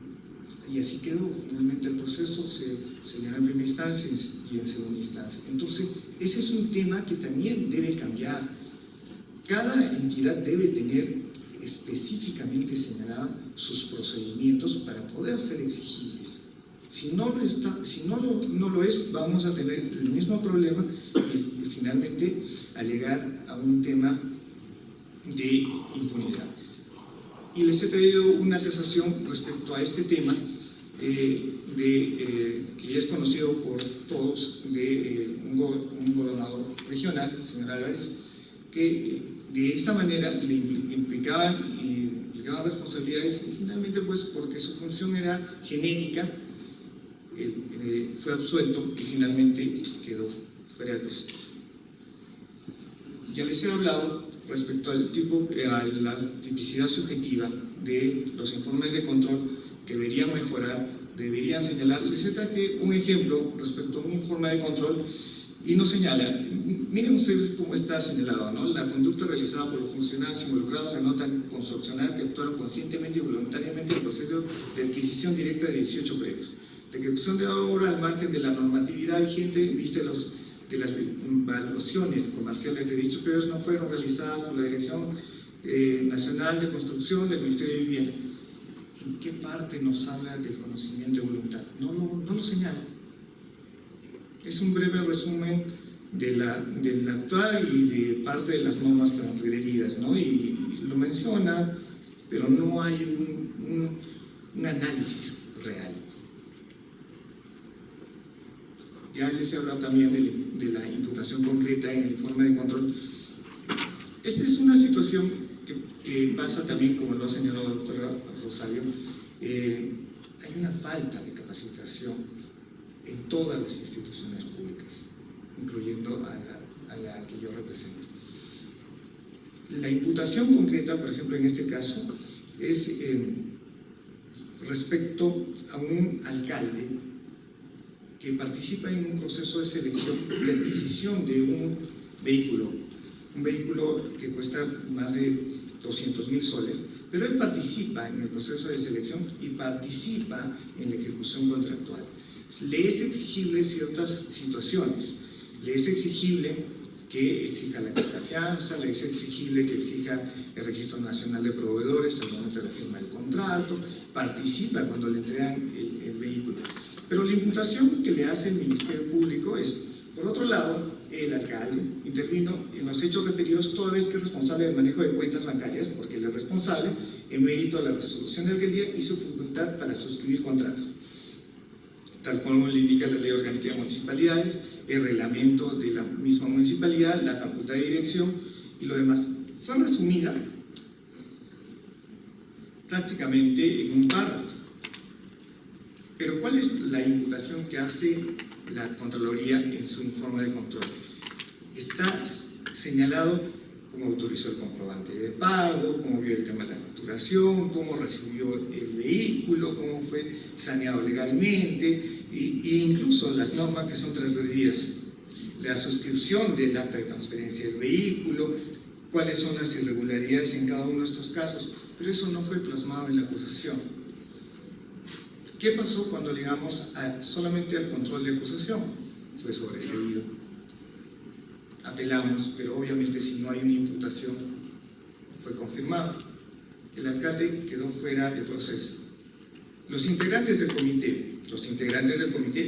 Y así quedó. Finalmente el proceso se señaló en primera instancia y en segunda instancia. Entonces, ese es un tema que también debe cambiar. Cada entidad debe tener específicamente señalados sus procedimientos para poder ser exigibles. Si no lo es, vamos a tener el mismo problema y finalmente alegar a un tema de impunidad. Y les he traído una tasación respecto a este tema que es conocido por todos, de un gobernador regional, el señor Álvarez, que de esta manera le implicaban responsabilidades y finalmente, pues porque su función era genérica, fue absuelto y finalmente quedó fuera del proceso. Ya les he hablado respecto a la tipicidad subjetiva de los informes de control que deberían mejorar, deberían señalar. Les traje un ejemplo respecto a un informe de control y nos señala, miren ustedes cómo está señalado, ¿no? La conducta realizada por los funcionarios involucrados denota consorcionar que actuaron conscientemente y voluntariamente en el proceso de adquisición directa de 18 predios. La ejecución de obra al margen de la normatividad vigente en vista de las evaluaciones comerciales de dichos predios no fueron realizadas por la Dirección Nacional de Construcción del Ministerio de Vivienda. ¿En qué parte nos habla del conocimiento de voluntad? No lo señala. Es un breve resumen de la actual y de parte de las normas transgredidas, ¿no? Y lo menciona, pero no hay un análisis real. Ya les he hablado también de la imputación concreta en el informe de control. Esta es una situación que pasa también, como lo ha señalado la doctora Rosario, hay una falta de capacitación en todas las instituciones públicas, incluyendo a la que yo represento. La imputación concreta, por ejemplo, en este caso, es respecto a un alcalde que participa en un proceso de selección de adquisición de un vehículo que cuesta más de 200.000 soles, pero él participa en el proceso de selección y participa en la ejecución contractual. Le es exigible ciertas situaciones, le es exigible que exija la carta de fianza, le es exigible que exija el Registro Nacional de Proveedores al momento de la firma del contrato, participa cuando le entregan el vehículo. Pero la imputación que le hace el Ministerio Público es, por otro lado, el alcalde intervino en los hechos referidos toda vez que es responsable del manejo de cuentas bancarias, porque él es responsable en mérito a la resolución del alcaldía y su facultad para suscribir contratos, tal como le indica la Ley Orgánica de Municipalidades, el reglamento de la misma municipalidad, la facultad de dirección y lo demás. Fue resumida prácticamente en un párrafo. Pero ¿cuál es la imputación que hace la Contraloría en su informe de control? Está señalado cómo autorizó el comprobante de pago, cómo vio el tema de la facturación, cómo recibió el vehículo, cómo fue saneado legalmente, e incluso las normas que son transgredidas, la suscripción del acta de transferencia del vehículo, cuáles son las irregularidades en cada uno de estos casos, pero eso no fue plasmado en la acusación. ¿Qué pasó cuando llegamos solamente al control de acusación? Fue sobreseído. Apelamos, pero obviamente si no hay una imputación, fue confirmado. El alcalde quedó fuera del proceso. Los integrantes del comité,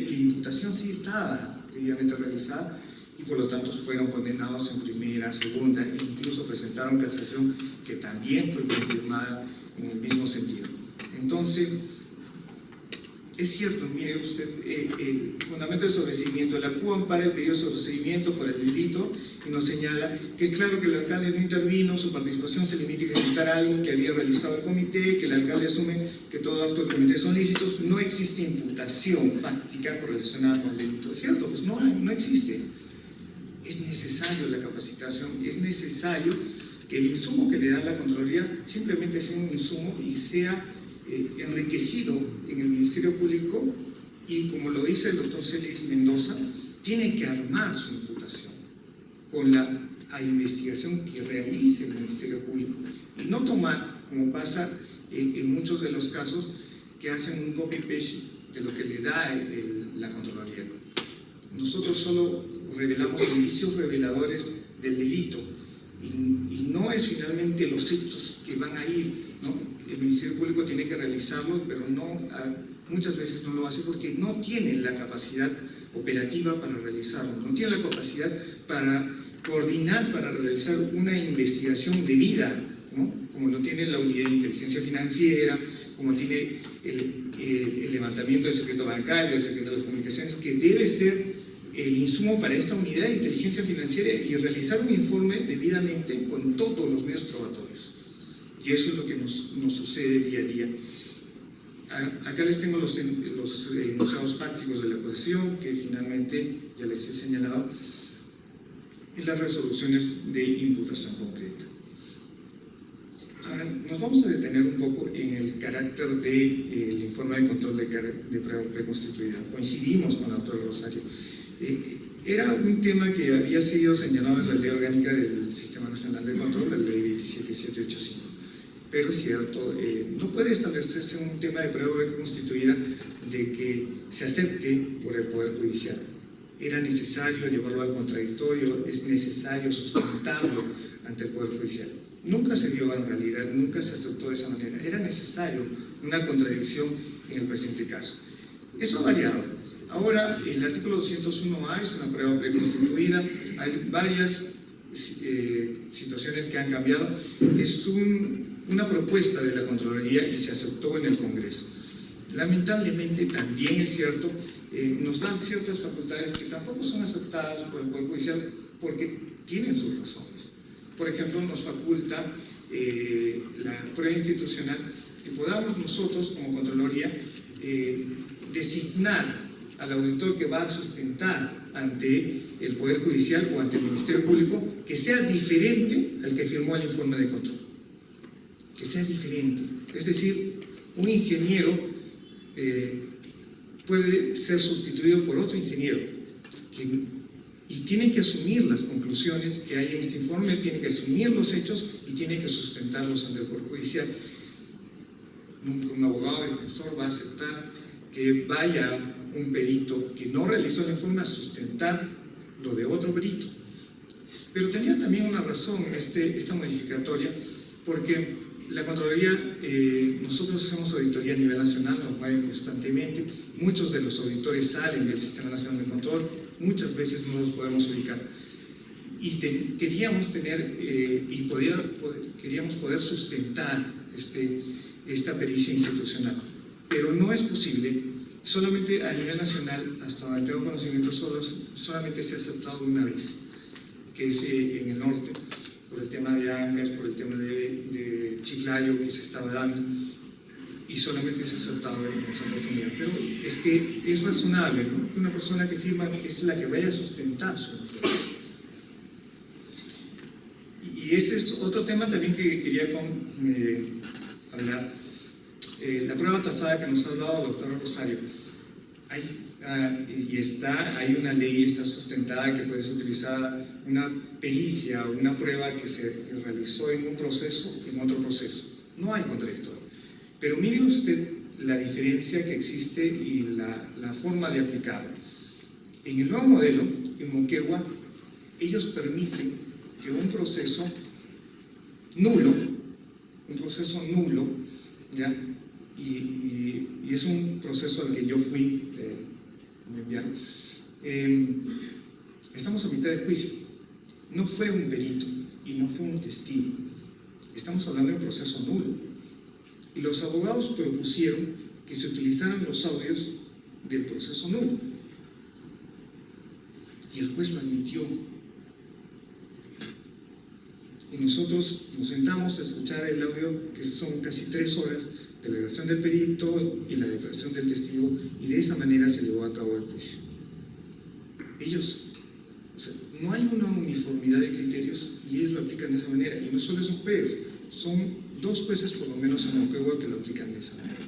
la imputación sí estaba debidamente realizada y por lo tanto fueron condenados en primera, segunda e incluso presentaron casación que también fue confirmada en el mismo sentido. Entonces, es cierto, mire usted, el fundamento de sobreseimiento, la CUA ampara el pedido de sobreseimiento por el delito y nos señala que es claro que el alcalde no intervino, su participación se limita a ejecutar algo que había realizado el comité, que el alcalde asume que todo acto del comité son lícitos, no existe imputación fáctica correlacionada con el delito. ¿Es cierto? Pues no existe. Es necesario la capacitación, es necesario que el insumo que le da la Contraloría simplemente sea un insumo y sea enriquecido en el Ministerio Público y, como lo dice el doctor Celis Mendoza, tiene que armar su imputación con la investigación que realice el Ministerio Público y no tomar, como pasa en muchos de los casos, que hacen un copy-paste de lo que le da la Contraloría. Nosotros solo revelamos indicios reveladores del delito y no es finalmente los hechos que van a ir, ¿no? El Ministerio Público tiene que realizarlo, pero muchas veces no lo hace porque no tiene la capacidad operativa para realizarlo, no tiene la capacidad para coordinar, para realizar una investigación debida, ¿no? Como lo tiene la Unidad de Inteligencia Financiera, como tiene el levantamiento del secreto bancario, el secreto de las comunicaciones, que debe ser el insumo para esta unidad de inteligencia financiera y realizar un informe debidamente con todos los medios probatorios. Y eso es lo que nos sucede día a día. Acá les tengo los enunciados fácticos de la acusación, que finalmente ya les he señalado, y las resoluciones de imputación concreta. Nos vamos a detener un poco en el carácter del informe de control de prueba preconstituida. Coincidimos con la doctora Rosario. Era un tema que había sido señalado en la Ley Orgánica del Sistema Nacional de Control, la Ley 27785. Pero es cierto, no puede establecerse un tema de prueba preconstituida de que se acepte por el Poder Judicial. Era necesario llevarlo al contradictorio, es necesario sustentarlo ante el Poder Judicial. Nunca se dio en realidad, nunca se aceptó de esa manera. Era necesario una contradicción en el presente caso. Eso ha variado. Ahora, el artículo 201A es una prueba preconstituida, hay varias situaciones que han cambiado. Es una propuesta de la Contraloría y se aceptó en el Congreso. Lamentablemente, también es cierto, nos da ciertas facultades que tampoco son aceptadas por el Poder Judicial porque tienen sus razones. Por ejemplo, nos faculta la prueba institucional que podamos nosotros, como Contraloría, designar al auditor que va a sustentar ante el Poder Judicial o ante el Ministerio Público que sea diferente al que firmó el informe de control. Que sea diferente. Es decir, un ingeniero puede ser sustituido por otro ingeniero y tiene que asumir las conclusiones que hay en este informe, tiene que asumir los hechos y tiene que sustentarlos ante el Poder Judicial. Nunca un abogado defensor va a aceptar que vaya un perito que no realizó el informe a sustentar lo de otro perito. Pero tenía también una razón esta modificatoria, porque la Contraloría, nosotros hacemos auditoría a nivel nacional, nos mueven constantemente, muchos de los auditores salen del Sistema Nacional de Control, muchas veces no los podemos ubicar. Y queríamos tener, queríamos poder sustentar esta pericia institucional, pero no es posible. Solamente a nivel nacional, hasta donde tengo conocimiento, solamente se ha aceptado una vez, que es en el norte, por el tema de Angas, por el tema de Chiclayo que se estaba dando, y solamente se ha aceptado en esa oportunidad. Pero es que es razonable, ¿no? Que una persona que firma es la que vaya a sustentar su informe. Y ese es otro tema también que quería hablar. La prueba tasada que nos ha hablado la doctora Rosario, hay una ley, está sustentada que puede ser utilizada una pericia o una prueba que se realizó en un proceso, en otro proceso. No hay contradictorio. Pero mire usted la diferencia que existe y la forma de aplicarlo. En el nuevo modelo, en Moquegua, ellos permiten que un proceso nulo, ¿ya? Y es un proceso al que yo fui, me enviaron. Estamos a mitad de juicio. No fue un perito y no fue un testigo. Estamos hablando de un proceso nulo. Y los abogados propusieron que se utilizaran los audios del proceso nulo. Y el juez lo admitió. Y nosotros nos sentamos a escuchar el audio, que son casi 3 horas, de la declaración del perito y la declaración del testigo, y de esa manera se llevó a cabo el juicio. No hay una uniformidad de criterios y ellos lo aplican de esa manera. Y no solo es un juez, son 2 jueces por lo menos en Moquegua que lo aplican de esa manera.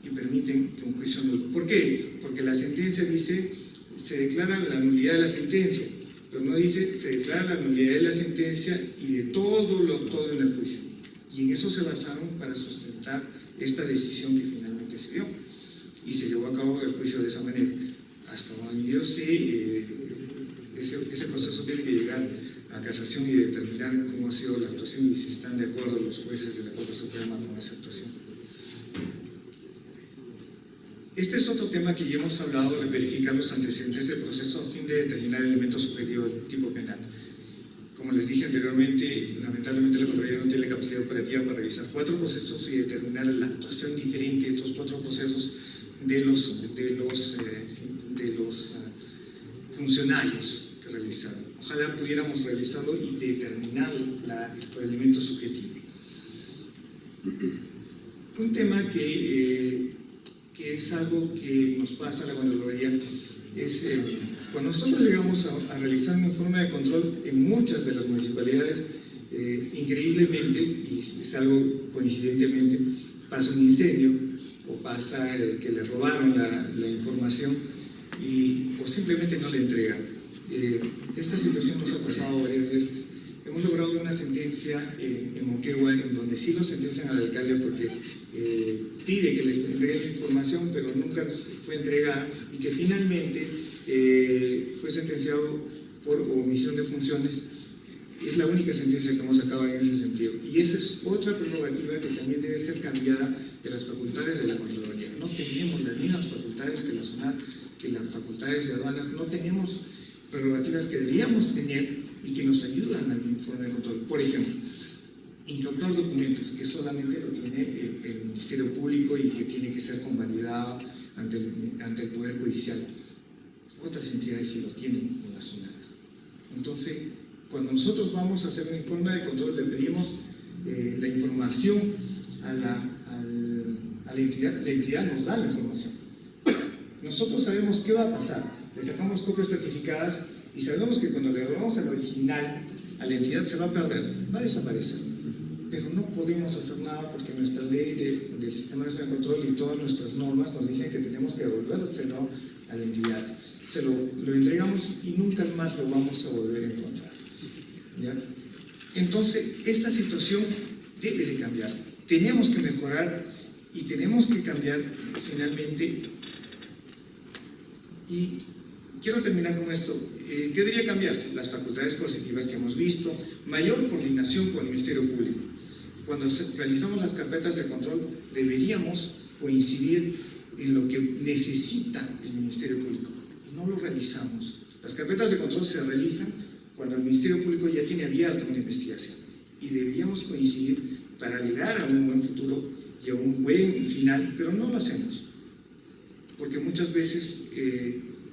Y permiten que un juicio nulo. ¿Por qué? Porque la sentencia dice, se declara la nulidad de la sentencia, pero no dice, se declara la nulidad de la sentencia y de todo en el juicio. Y en eso se basaron para sustentar esta decisión que finalmente se dio y se llevó a cabo el juicio de esa manera. Hasta donde yo sé, ese proceso tiene que llegar a casación y determinar cómo ha sido la actuación y si están de acuerdo los jueces de la Corte Suprema con esa actuación. Este es otro tema que ya hemos hablado, de verificar los antecedentes del proceso a fin de determinar elementos subjetivos del tipo penal. Como les dije anteriormente, lamentablemente la Contraloría no tiene la capacidad operativa para revisar 4 procesos y determinar la actuación diferente de estos 4 procesos de los funcionarios que realizaron. Ojalá pudiéramos revisarlo y determinar los elementos subjetivos. Un tema que es algo que nos pasa a la Contraloría es cuando nosotros llegamos a realizar un informe de control en muchas de las municipalidades, increíblemente, y es algo coincidentemente, pasa un incendio o pasa que le robaron la información o simplemente no le entregan. Esta situación nos ha pasado varias veces. Hemos logrado una sentencia en Moquegua en donde sí lo sentencian al alcalde porque pide que les entreguen la información, pero nunca fue entregada y que finalmente fue sentenciado por omisión de funciones. Es la única sentencia que hemos sacado en ese sentido. Y esa es otra prerrogativa que también debe ser cambiada de las facultades de la Contraloría. No tenemos las mismas facultades que la SUNAT, que las facultades de aduanas, no tenemos prerrogativas que deberíamos tener y que nos ayudan al informe de control. Por ejemplo, incautar documentos, que solamente lo tiene el Ministerio Público y que tiene que ser convalidado ante el Poder Judicial. Otras entidades sí lo tienen con la SUNAT. Entonces, cuando nosotros vamos a hacer un informe de control, le pedimos la información a la entidad nos da la información. Nosotros sabemos qué va a pasar, le sacamos copias certificadas y sabemos que cuando le damos al original a la entidad se va a perder, va a desaparecer. Pero no podemos hacer nada porque nuestra ley del Sistema Nacional de Control y todas nuestras normas nos dicen que tenemos que devolvérselo a la entidad. Se lo entregamos y nunca más lo vamos a volver a encontrar. ¿Ya? Entonces, esta situación debe de cambiar. Tenemos que mejorar y tenemos que cambiar finalmente. Y quiero terminar con esto. ¿Qué debería cambiarse? Las facultades coercitivas que hemos visto, mayor coordinación con el Ministerio Público. Cuando realizamos las carpetas de control, deberíamos coincidir en lo que necesita el Ministerio Público y no lo realizamos. Las carpetas de control se realizan cuando el Ministerio Público ya tiene abierta una investigación y deberíamos coincidir para llegar a un buen futuro y a un buen final, pero no lo hacemos porque muchas veces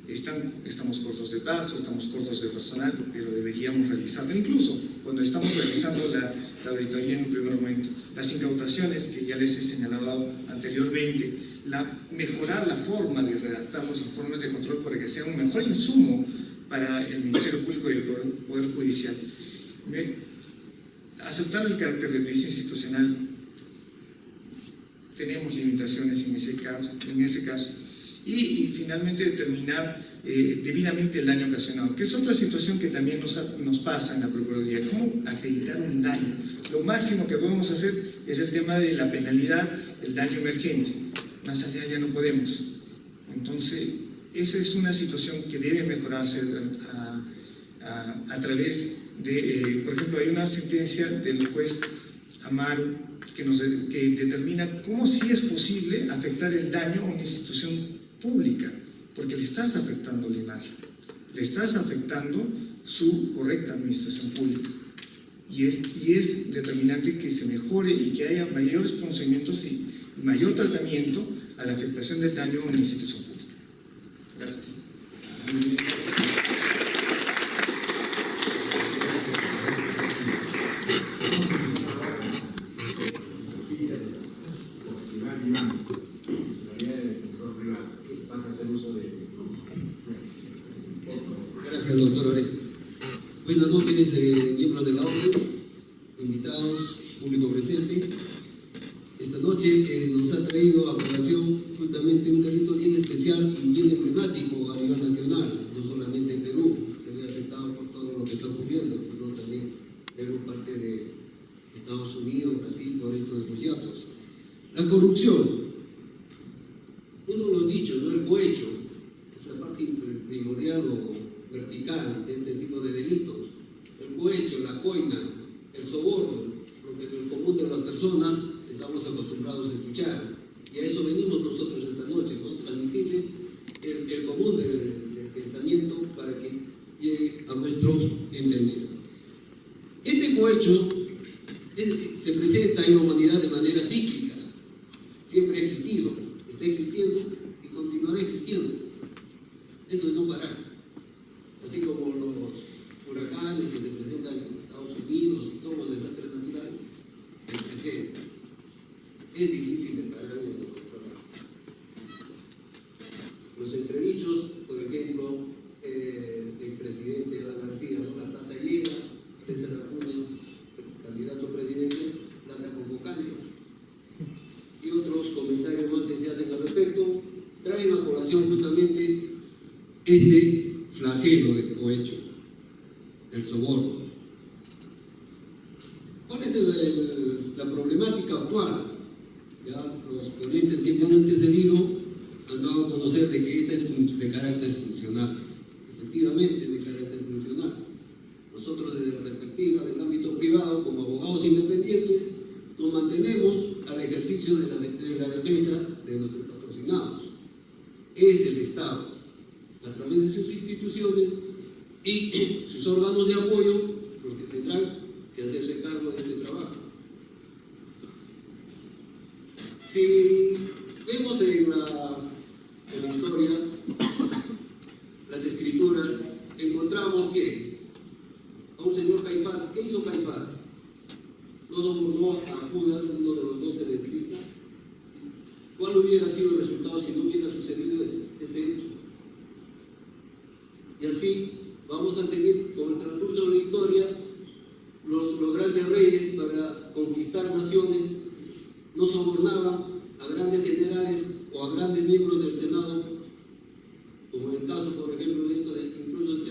estamos cortos de plazo, estamos cortos de personal, pero deberíamos realizarlo. Incluso cuando estamos realizando la auditoría en un primer momento, las incautaciones que ya les he señalado anteriormente, mejorar la forma de redactar los informes de control para que sea un mejor insumo para el Ministerio Público y el Poder Judicial. Aceptar el carácter de crisis institucional, tenemos limitaciones en ese caso. Y finalmente determinar debidamente el daño ocasionado, que es otra situación que también nos pasa en la Procuraduría. ¿Cómo acreditar un daño? Lo máximo que podemos hacer es el tema de la penalidad, el daño emergente. Más allá ya no podemos. Entonces, esa es una situación que debe mejorarse a través de, por ejemplo, hay una sentencia del juez Amaro que determina cómo sí es posible afectar el daño a una institución pública, porque le estás afectando la imagen, le estás afectando su correcta administración pública. Y es determinante que se mejore y que haya mayores procedimientos y mayor tratamiento a la afectación del daño a una institución pública. Gracias. Gracias, doctor Orestes. Buenas noches, miembros de la ONU, invitados, público presente. Esta noche nos ha traído a colación justamente un delito bien especial y bien emblemático a nivel nacional, no solamente en Perú, se ve afectado por todo lo que está ocurriendo, sino también Perú, parte de Estados Unidos, Brasil, por esto de los yatos. La corrupción, uno de los dichos, ¿no? El cohecho es la parte primordial o vertical de este tipo de delitos. El cohecho, la coina, el soborno, lo que en el común de las personas estamos acostumbrados a escuchar. Y a eso venimos nosotros esta noche, ¿no? Transmitirles el común del pensamiento para que llegue a nuestro entendimiento. Este cohecho se presenta en la humanidad de manera cíclica, siempre ha existido, está existiendo y continuará existiendo. Esto es no parar. Así como los huracanes que se presentan en Estados Unidos y todos los desastres naturales se presentan. Es difícil de parar y de controlar. Los entredichos, por ejemplo, el presidente Alan García, ¿no? La plata llega, César Acuña, el candidato presidencial, plata convocante, y otros comentarios más que se hacen al respecto, traen a colación justamente este flagelo del cohecho, el soborno. ¿Cuál es la problemática actual? Ya los ponentes que me han antecedido han dado a conocer de que esta es de carácter funcional. Efectivamente, es de carácter funcional. Nosotros desde la perspectiva del ámbito privado, como abogados independientes, nos mantenemos al ejercicio de la defensa de nuestros patrocinados. Es el Estado, a través de sus instituciones y sus órganos de apoyo, los que tendrán que hacerse cargo de este trabajo. Si vemos en la historia, las escrituras, encontramos que a un señor Caifás, ¿qué hizo Caifás? No sobornó a Judas, uno de los 12 de Cristo. ¿Cuál hubiera sido el resultado si no hubiera sucedido ese hecho? Y así vamos a seguir con el transcurso de la historia. Los grandes reyes, para conquistar naciones, no sobornaban a grandes generales o a grandes miembros del Senado, como en el caso, por ejemplo, de esto, incluso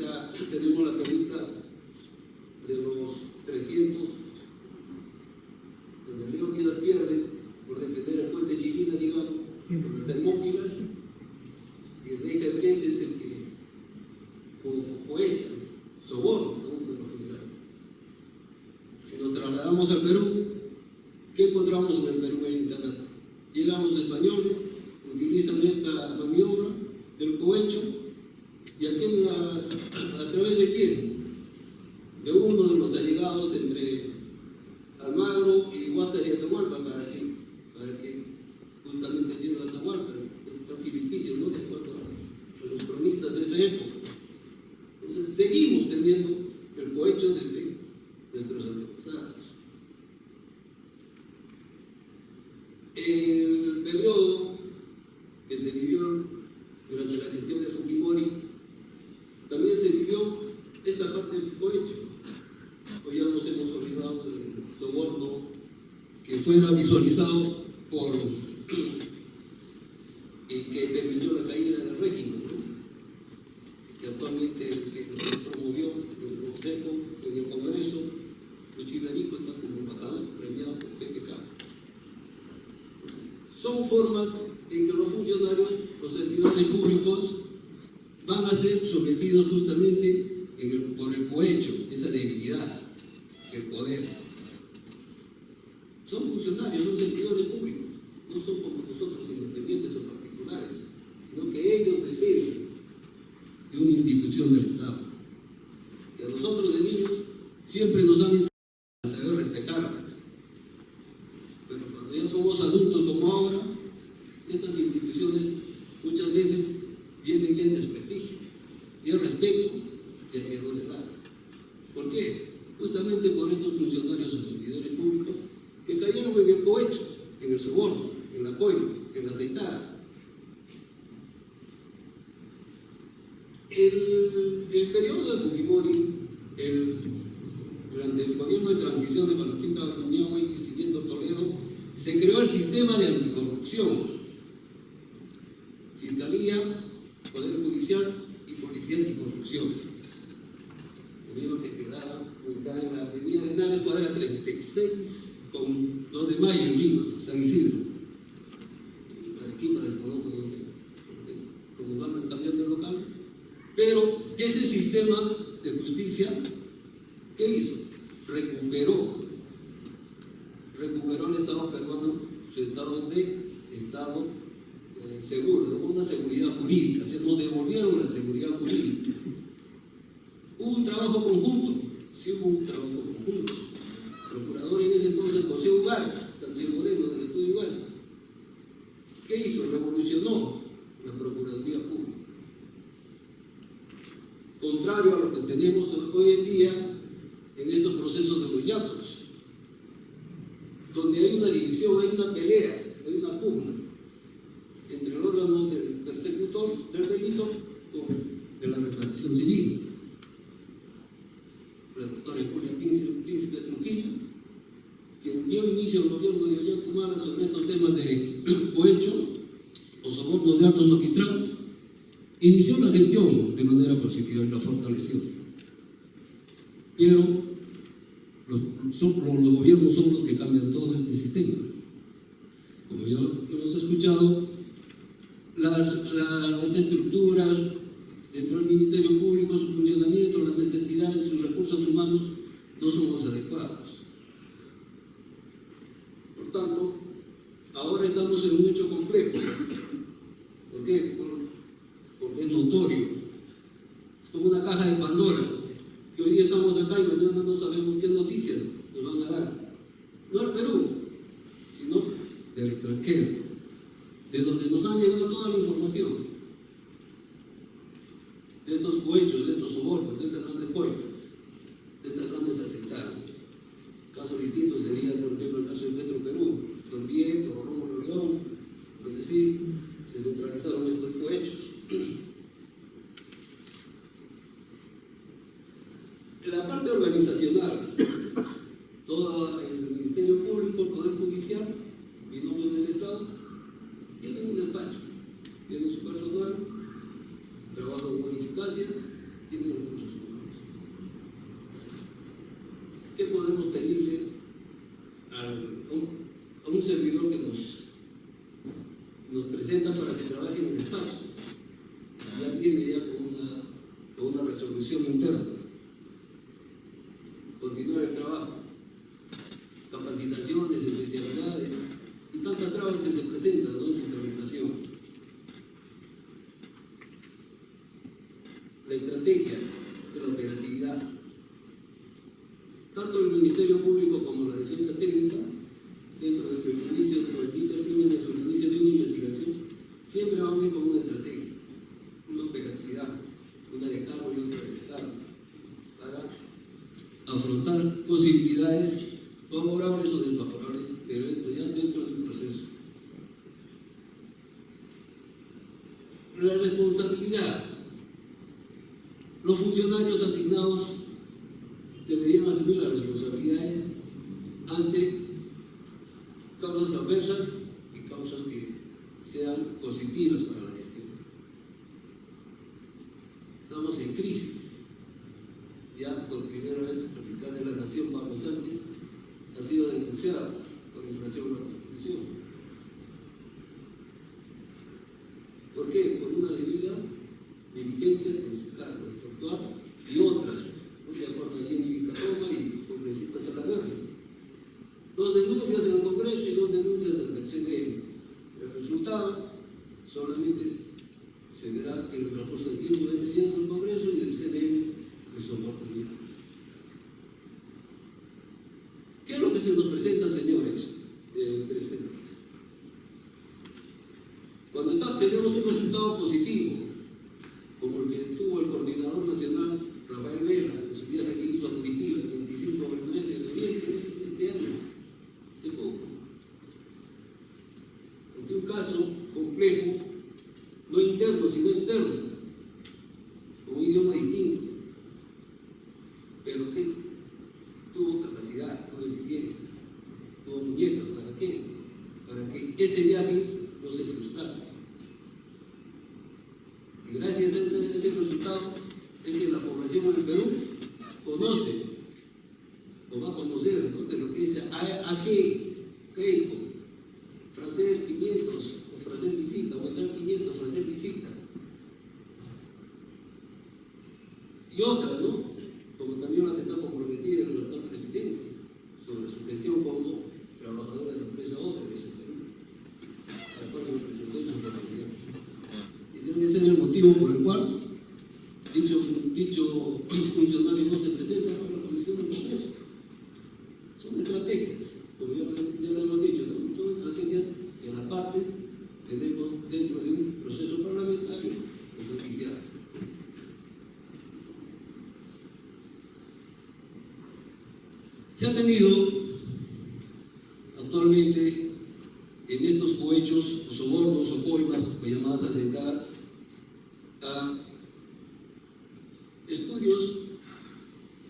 tenemos la película de los 300, donde Leónidas pierde por defender el puente Chilina, digamos, por las Termópilas, y el rey Cretense es el que cohecha, soborna a uno de los generales. Si nos trasladamos al Perú, ¿qué encontramos en el Perú en Internet? Llegan los españoles, utilizan esta maniobra del cohecho, y aquí a través de quién? De uno de los allegados entre Almagro y Huáscar y Atahualpa, para que justamente pierda Atahualpa, son filipillos, ¿no? De acuerdo a los cronistas de esa época. Entonces seguimos teniendo el cohecho desde nuestros antepasados. El periodo que se vivió durante la gestión de Fujimori, también se vivió esta parte del cohecho. Hoy ya nos hemos olvidado del soborno que fuera visualizado por el que permitió la caída del régimen, ¿no? Que actualmente el que promovió el Consejo en el Congreso, Luchi Darico, está como embajador premiado por PPK. Son formas en que los funcionarios, los servidores públicos, van a ser sometidos justamente por el cohecho, esa debilidad, el poder. Son funcionarios, son servidores públicos, no son como nosotros independientes o particulares, sino que ellos dependen de una institución del Estado. Que a nosotros de niños siempre nos han enseñado a saber respetarlas. Pero cuando ya somos adultos como ahora, estas instituciones muchas veces vienen en desprestigio. Y el respeto y el miedo de dar. ¿Por qué? Justamente por estos funcionarios o servidores públicos que cayeron en el cohecho, en el soborno, en la coima, en la aceitada. El periodo de Fujimori, durante el gobierno de transición de Valentín Paniagua y siguiendo Toledo, se creó el sistema de anticorrupción. Fiscalía, Poder Judicial y Policía Anticorrupción. El mismo que quedaba ubicada en la avenida Arenales, cuadra 36, con 2 de Mayo, en Lima, San Isidro. ese sistema de justicia, ¿qué hizo? Recuperó al Estado peruano su estado seguro, una seguridad jurídica, se nos devolvieron la seguridad jurídica. Hubo un trabajo conjunto, sí hubo un trabajo conjunto. El procurador en ese entonces, José Ugaz, Sánchez Moreno, del estudio Ugaz, ¿qué hizo? Revolucionó la Procuraduría Pública. Contrario a lo que tenemos hoy en día en estos procesos de los yatos, donde hay una división, hay una pelea, hay una pugna entre el órgano del persecutor del delito con de la reparación civil. La doctora Julia Príncipe Trujillo, quien dio inicio al gobierno de Ollanta Humala sobre estos temas de cohecho o sobornos de altos magistrados, inició la gestión de manera positiva y la fortaleció. Pero los gobiernos son los que cambian todo este sistema. Como ya hemos escuchado, las estructuras dentro del Ministerio Público, su funcionamiento, las necesidades, sus recursos humanos no son los adecuados. Por tanto, ahora estamos en un hecho complejo. ¿Por qué? Porque es notorio. Es como una caja de Pandora, que hoy día estamos acá y mañana no sabemos qué noticias nos van a dar. No al Perú, sino del extranjero, de donde nos han llegado toda la información de estos cohechos, de estos sobornos, de estas grandes coimas, de estas grandes aceitadas. Caso distinto sería, por ejemplo, el caso de Petro Perú, Don Vieto o Rómulo León, donde sí se centralizaron estos cohechos. En la parte organizacional, todo el Ministerio Público, el Poder Judicial, binomios del Estado, tienen un despacho, tienen su personal, trabajan con eficacia, tienen recursos humanos. ¿Qué podemos pedirle a un servidor que nos presenta para que trabaje en el despacho? Ya viene ya con una resolución interna. Continuar el trabajo, capacitaciones, especialidades y tantas trabas que se presentan, ¿no?, en su tramitación. La estrategia de la operatividad, tanto el Ministerio Público como la Defensa Técnica, dentro del inicio de los crímenes o el inicio de una investigación, siempre van a ir con una estrategia, una operatividad, una de cargo y otra de cargo, para afrontar posibilidades favorables o desfavorables, pero esto ya dentro de un proceso. La responsabilidad. Los funcionarios asignados deberían asumir las responsabilidades ante causas adversas y causas que sean positivas para la gestión. Estamos en crisis. Ya por primera vez el fiscal de la Nación, Pablo Sánchez, ha sido denunciado por infracción a la Constitución. ¿Por qué? Por una debida diligencia en su cargo actual y otras, ¿no?, de acuerdo a Jenny Vicatoma y congresistas a la guerra. 2 denuncias en el Congreso y 2 denuncias ante el CNM. El resultado solamente se verá en el transcurso de tiempo de 20 días en el Congreso y del CNM en su oportunidad. ¿Qué es lo que se nos presenta, señores presentes? Cuando tenemos un resultado positivo, como el que tuvo el coordinador nacional Rafael Vela en su viaje que hizo a Curitiba el 25 de noviembre de este año, hace poco, ante un caso complejo, no interno sino externo, con un idioma distinto, pero que tuvo capacidad, tuvo eficiencia, tuvo muñecas. ¿Para qué? Para que ese viaje no se frustrase. Y gracias a ese resultado es que la población en el Perú conoce, o va a conocer, ¿no?, de lo que dice AG, Keiko, Fraser 500, o Fraser visita, o entrar 500, Fraser visita. y otras, ¿no? Como también la que está comprometida el actual presidente sobre su gestión como trabajadora de la empresa Odebrecht en Perú, a la cual se presentó en su oportunidad. Y debe ser el motivo por el cual dicho funcionario no se presenta a la Comisión del Congreso. Son estrategias, como ya lo hemos dicho, ¿no? Son estrategias que las partes tenemos dentro de un proceso parlamentario propiciado. Se ha tenido actualmente en estos cohechos, o sobornos o coimas, o llamadas asentadas, a estudios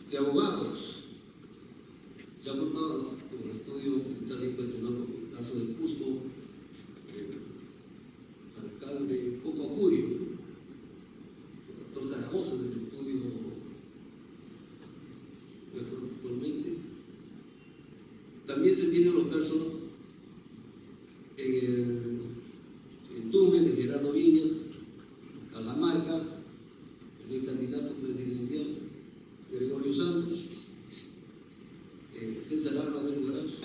de abogados. Se ha aportado como el estudio que está bien cuestionado por el caso de Cusco, alcalde Coco Acurio, el doctor Zaragoza del estudio actualmente. También se tienen los casos en Tumbes de Gerardo Viñas, Cajamarca, el candidato presidencial Gregorio Santos, César Álvarez Lugarazo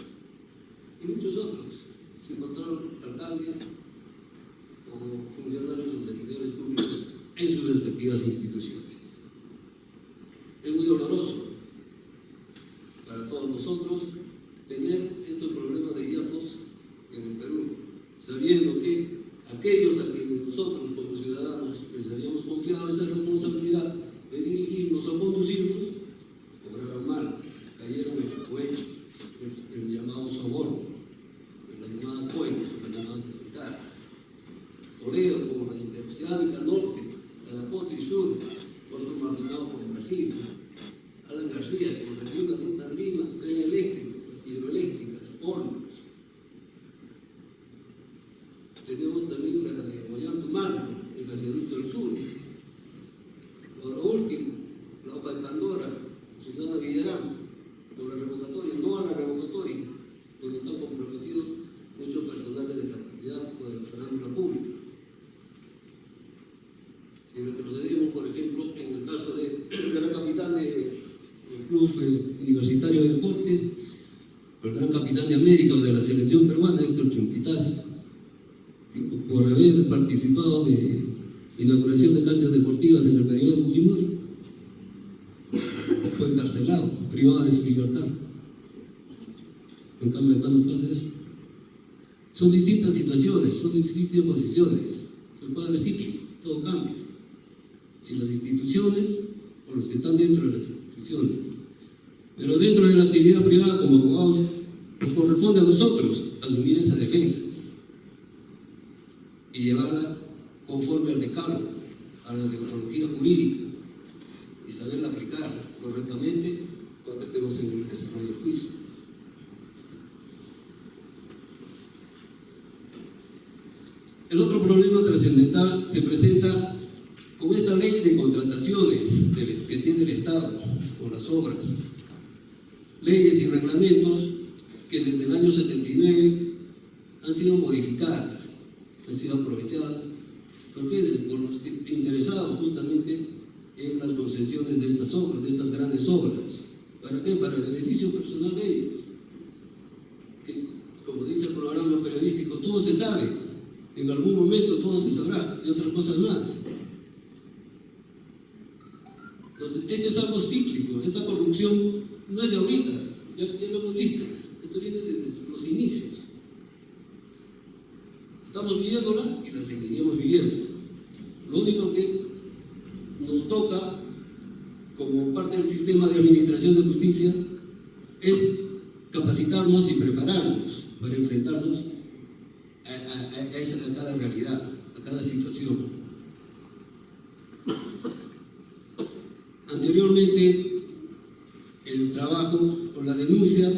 y muchos otros. Se encontraron alcaldes o funcionarios o servidores públicos en sus respectivas instituciones. Es muy doloroso para todos nosotros tener estos problemas de hiatos en el Perú, sabiendo que aquellos a quienes nosotros como ciudadanos les habíamos confiado esa responsabilidad de dirigirnos o conducirnos, obraron mal, cayeron en el cohecho, el llamado soborno, en la llamada coimas, en las llamadas asentadas. Toledo como la Interoceánica Norte, Tarapoto y Sur, otro marginado por Brasil, Alan García, como la Lima, Ruta Lima, tren eléctrico, las hidroeléctricas, hornos. Tenemos también la de Ollanta el gasoducto del sur. Ahora último, la hoja de Pandora, Susana Villarán, con la revocatoria, no a la revocatoria, donde están comprometidos muchos personales de la actividad o de la farándula pública. Si retrocedemos, por ejemplo, en el caso del gran capitán del Club Universitario de Deportes, el gran capitán de América o de la selección peruana, Héctor Chumpitaz, por haber participado de inauguración de canchas deportivas en el periodo de Fujimori, fue encarcelado, privado de su libertad. En cambio, acá no pasa eso. Son distintas situaciones, son distintas posiciones. Es el cuadro cíclico, todo cambia. Si las instituciones o los que están dentro de las instituciones, pero dentro de la actividad privada como abogados, nos corresponde a nosotros asumir esa defensa y llevarla conforme al decálogo, a la deontología jurídica y saberla aplicar correctamente cuando estemos en el desarrollo del juicio. El otro problema trascendental se presenta con esta ley de contrataciones que tiene el Estado por las obras, leyes y reglamentos que desde el año 79 han sido modificadas, han sido aprovechadas por los interesados justamente en las concesiones de estas obras, de estas grandes obras. ¿Para qué? Para el beneficio personal de ellos. Que, como dice el programa periodístico, todo se sabe, en algún momento todo se sabrá, y otras cosas más. Entonces, esto es algo cíclico, esta corrupción no es de ahorita, ya lo hemos visto, esto viene desde los inicios. Estamos viviéndola y la seguiremos viviendo. Lo único que nos toca, como parte del sistema de administración de justicia, es capacitarnos y prepararnos para enfrentarnos a cada realidad, a cada situación. Anteriormente, el trabajo o la denuncia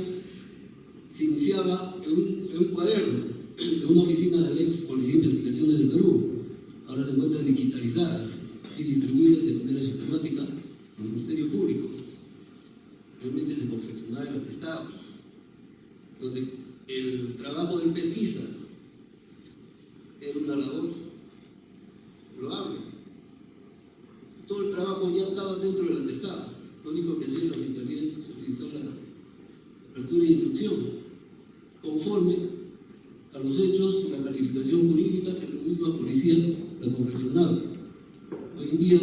se iniciaba en un cuaderno de una oficina de la ex Policía de Investigaciones del Perú. Ahora se encuentran digitalizadas y distribuidas de manera sistemática en el Ministerio Público. Realmente se confeccionaba el atestado, donde el trabajo de pesquisa era una labor loable. Todo el trabajo ya estaba estaba dentro del atestado. Lo único que hacía la Fiscalía es solicitar la apertura de instrucción conforme a los hechos y la calificación jurídica que la misma policía la confeccionaba. Hoy en día,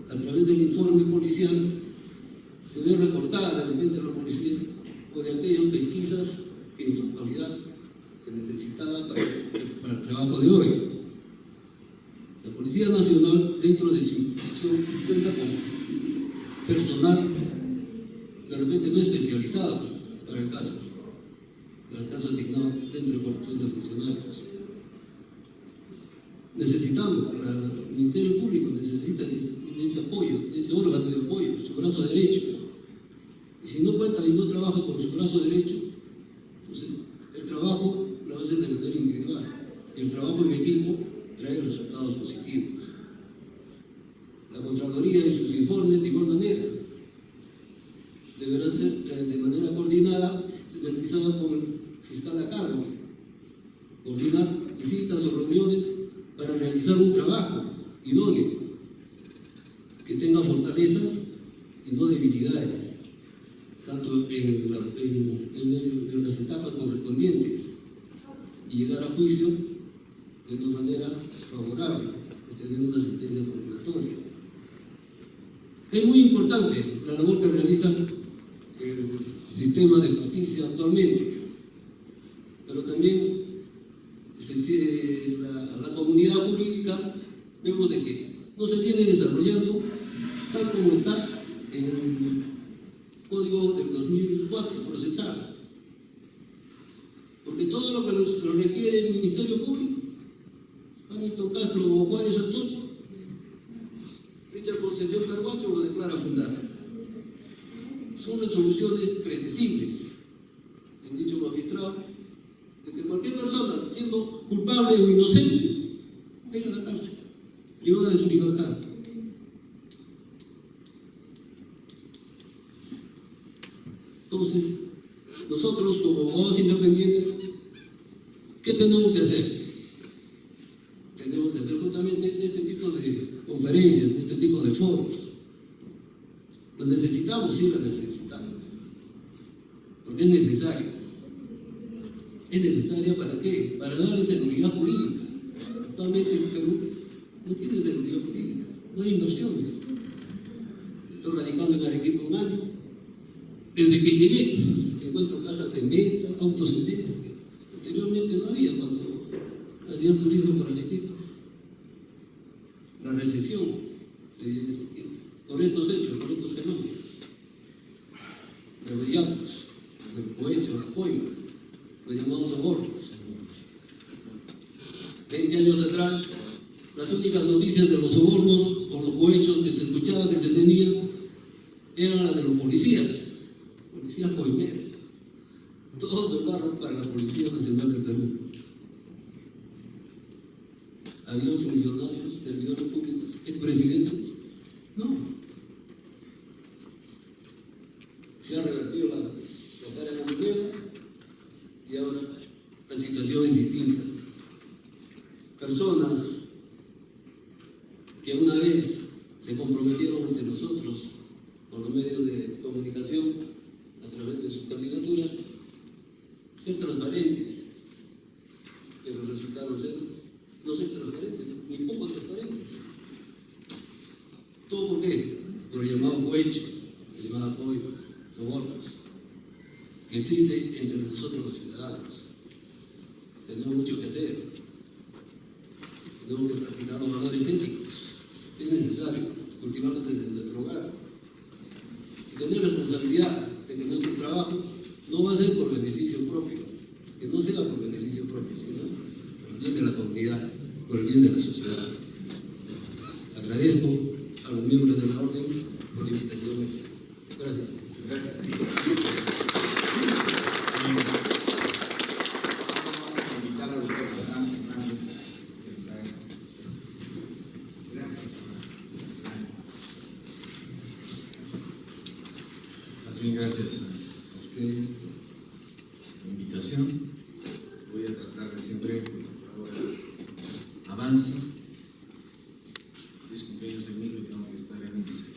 a través del informe policial, se ve recortada de repente la policía o de aquellas pesquisas que en su actualidad se necesitaba para el trabajo de hoy. La Policía Nacional, dentro de su institución, cuenta con personal de repente no especializado para el caso asignado dentro del cuerpo de funcionarios. Necesitamos, el Ministerio Público necesita ese apoyo, ese órgano de apoyo, su brazo derecho. Y si no cuenta y no trabaja con su brazo derecho, entonces el trabajo lo va a hacer de manera individual. Y el trabajo en equipo trae resultados positivos. La Contraloría en sus informes, de igual manera, deberán ser de manera coordinada, realizada por el fiscal a cargo, coordinar visitas o reuniones para realizar un trabajo idóneo, que tenga fortalezas y no debilidades, tanto en las etapas correspondientes, y llegar a juicio de una manera favorable, obteniendo una sentencia condenatoria. Es muy importante la labor que realiza el sistema de justicia actualmente, pero también la comunidad jurídica vemos de que no se viene desarrollando tal como está en el Código del 2004 procesado, porque todo lo que lo requiere el Ministerio Público, Hamilton Castro o Juárez Atocha, Richard Concepción Carguacho lo declara fundado. Son resoluciones predecibles en dicho magistrado de que cualquier persona, siendo culpable o inocente, venga a la cárcel, privada de su libertad. Entonces, nosotros como abogados independientes, ¿qué tenemos que hacer? Tenemos que hacer justamente este tipo de conferencias, este tipo de foros. Lo necesitamos, sí, lo necesitamos, porque es necesario. ¿Es necesaria para qué? Para darle seguridad jurídica. Actualmente en Perú no tiene seguridad jurídica, no hay inversiones. Estoy radicando en Arequipa un año. Desde que llegué, encuentro casas en venta, autos en venta, que anteriormente no había cuando hacía turismo por Arequipa. La recesión se viene sintiendo por estos hechos, por estos fenómenos. De los yatos, de los cohechos, las coimas, los llamados sobornos. 20 años atrás, las únicas noticias de los sobornos o los cohechos que se escuchaban, que se tenían, eran las de los policías coimeros. Todo el barro para la Policía Nacional del Perú. ¿Había funcionarios, servidores públicos, expresidentes? No. Se ha revertido la cara de la moneda y ahora la situación es distinta. Personas que una vez se comprometieron ante nosotros por los medios de comunicación a través de sus candidaturas, ser transparentes, pero resultaron ser no ser transparentes, ni poco transparentes. ¿Todo por qué? Por el llamado cohecho, el llamado coimas, sobornos, que existe entre nosotros los ciudadanos. Tenemos mucho que hacer. Tenemos que practicar los valores éticos. Es necesario cultivarlos desde nuestro hogar. Y tener responsabilidad de que nuestro trabajo no va a ser por beneficio propio, que no sea por beneficio propio, sino por el bien de la comunidad, por el bien de la sociedad. Agradezco a los miembros de la orden por la invitación. Gracias. Gracias. Vamos a invitar al doctor Fernando Fernández que nos haga. Gracias. Más bien, gracias a ustedes por la invitación. Voy a tratar de siempre, ahora avanza. Es cumpleaños de Emilio y tengo que estar en un diseño.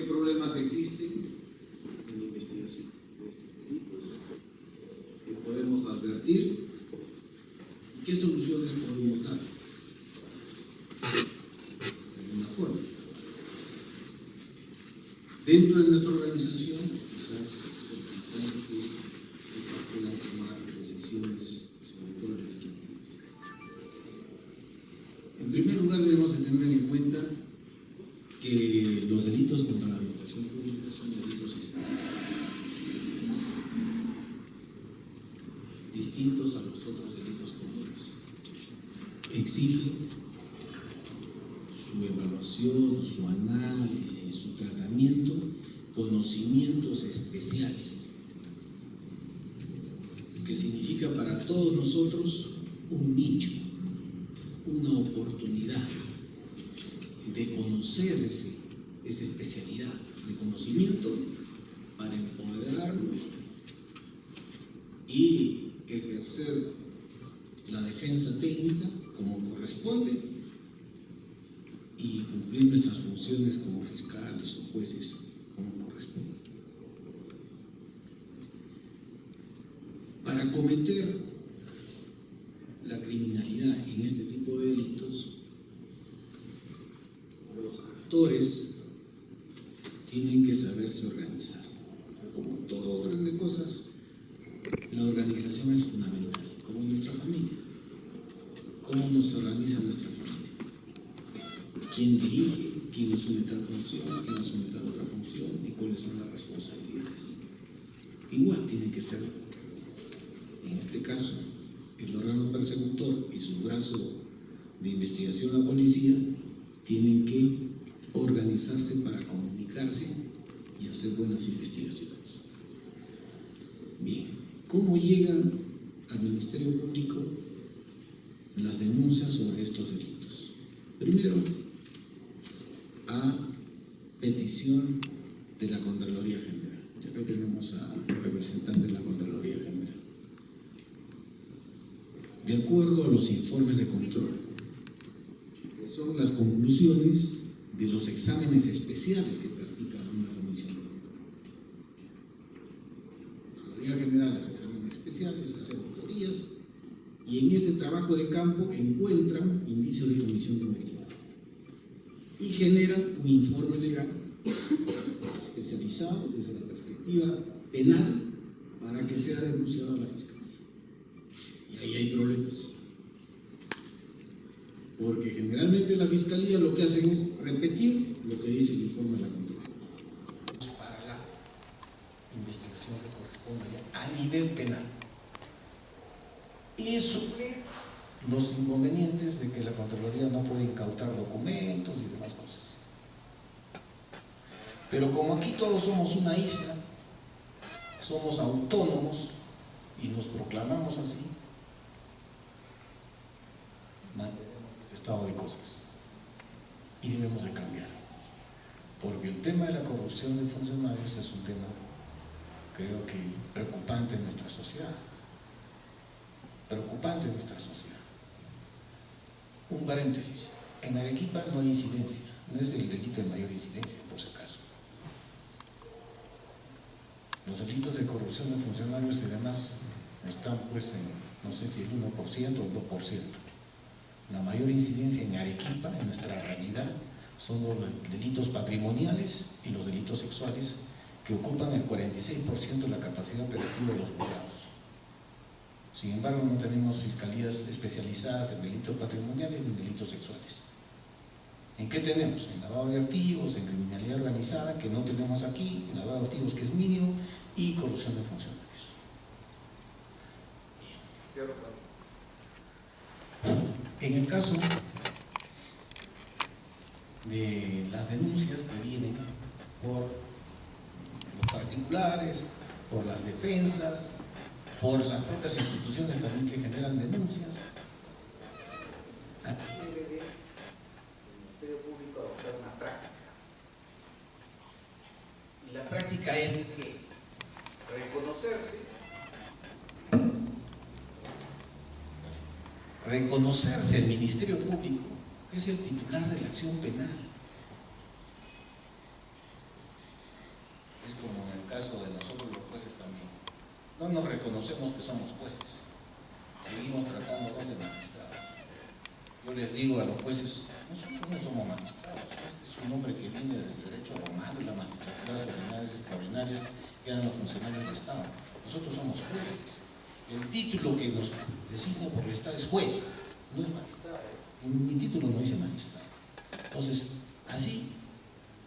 qué problemas existen en la investigación de estos delitos, qué podemos advertir y qué soluciones podemos dar de alguna forma. Dentro de nuestra organización, quizás solicitamos que puedan tomar decisiones sobre todo el equipo. En primer lugar, debemos de tener en cuenta que los delitos contra la administración pública son delitos específicos, distintos a los otros delitos comunes. Exigen su evaluación, su análisis, su tratamiento, conocimientos especiales, que significa para todos nosotros un nicho, una oportunidad de conocer esa especialidad de conocimiento para empoderarnos y ejercer la defensa técnica como corresponde y cumplir nuestras funciones como fiscales o jueces como corresponde. Para cometer la criminalidad en este tipo de delitos, los actores tienen que saberse organizar. Como todo orden de cosas, la organización es fundamental, como nuestra familia. ¿Cómo nos organiza nuestra familia? ¿Quién dirige? ¿Quién asume tal función? ¿Quién asume tal otra función? ¿Y cuáles son las responsabilidades? Igual tiene que ser, en este caso, el órgano persecutor y su brazo de investigación, la policía, tienen que organizarse para comunicarse y hacer buenas investigaciones. Bien, ¿cómo llegan al Ministerio Público las denuncias sobre estos delitos? Primero, a petición de la Contraloría General. Y acá tenemos al representante de la Contraloría General. De acuerdo a los informes de control, que son las conclusiones de los exámenes especiales que practica una comisión. La Contraloría General hace exámenes especiales, hace auditorías y en ese trabajo de campo encuentran indicios de comisión de un delito y generan un informe legal especializado desde la perspectiva penal para que sea denunciado a la Fiscalía. Y ahí hay problemas, porque generalmente la Fiscalía lo que hacen es repetir lo que dice el informe de la Contraloría para la investigación que corresponda ya a nivel penal y suplir los inconvenientes de que la Contraloría no puede incautar documentos y demás cosas. Pero como aquí todos somos una isla, somos autónomos y nos proclamamos así, mantenemos este estado de cosas y debemos de cambiar, porque el tema de la corrupción de funcionarios es un tema, creo que, preocupante en nuestra sociedad. Preocupante en nuestra sociedad. Un paréntesis, en Arequipa no hay incidencia, no es el delito de mayor incidencia, por si acaso. Los delitos de corrupción de funcionarios y demás están pues en, no sé si el 1% o el 2%. La mayor incidencia en Arequipa, en nuestra realidad, son los delitos patrimoniales y los delitos sexuales, que ocupan el 46% de la capacidad operativa de los juzgados. Sin embargo, no tenemos fiscalías especializadas en delitos patrimoniales ni en delitos sexuales. ¿En qué tenemos? En lavado de activos, en criminalidad organizada, que no tenemos aquí, en lavado de activos, que es mínimo, y corrupción de funcionarios. En el caso de las denuncias que vienen por los particulares, por las defensas, por las propias instituciones también que generan denuncias, aquí debe el Ministerio Público adoptar una práctica. Y la práctica es que reconocerse el Ministerio Público es el titular de la acción penal. caso de nosotros los jueces también, no nos reconocemos que somos jueces, seguimos tratándonos de magistrados. Yo les digo a los jueces, nosotros no somos magistrados, este es un nombre que viene del derecho romano y la magistratura, las ordinarias extraordinarias, que eran los funcionarios del Estado. Nosotros somos jueces. El título que nos designa por el Estado es juez, no es magistrado. Mi título no dice magistrado. Entonces, así,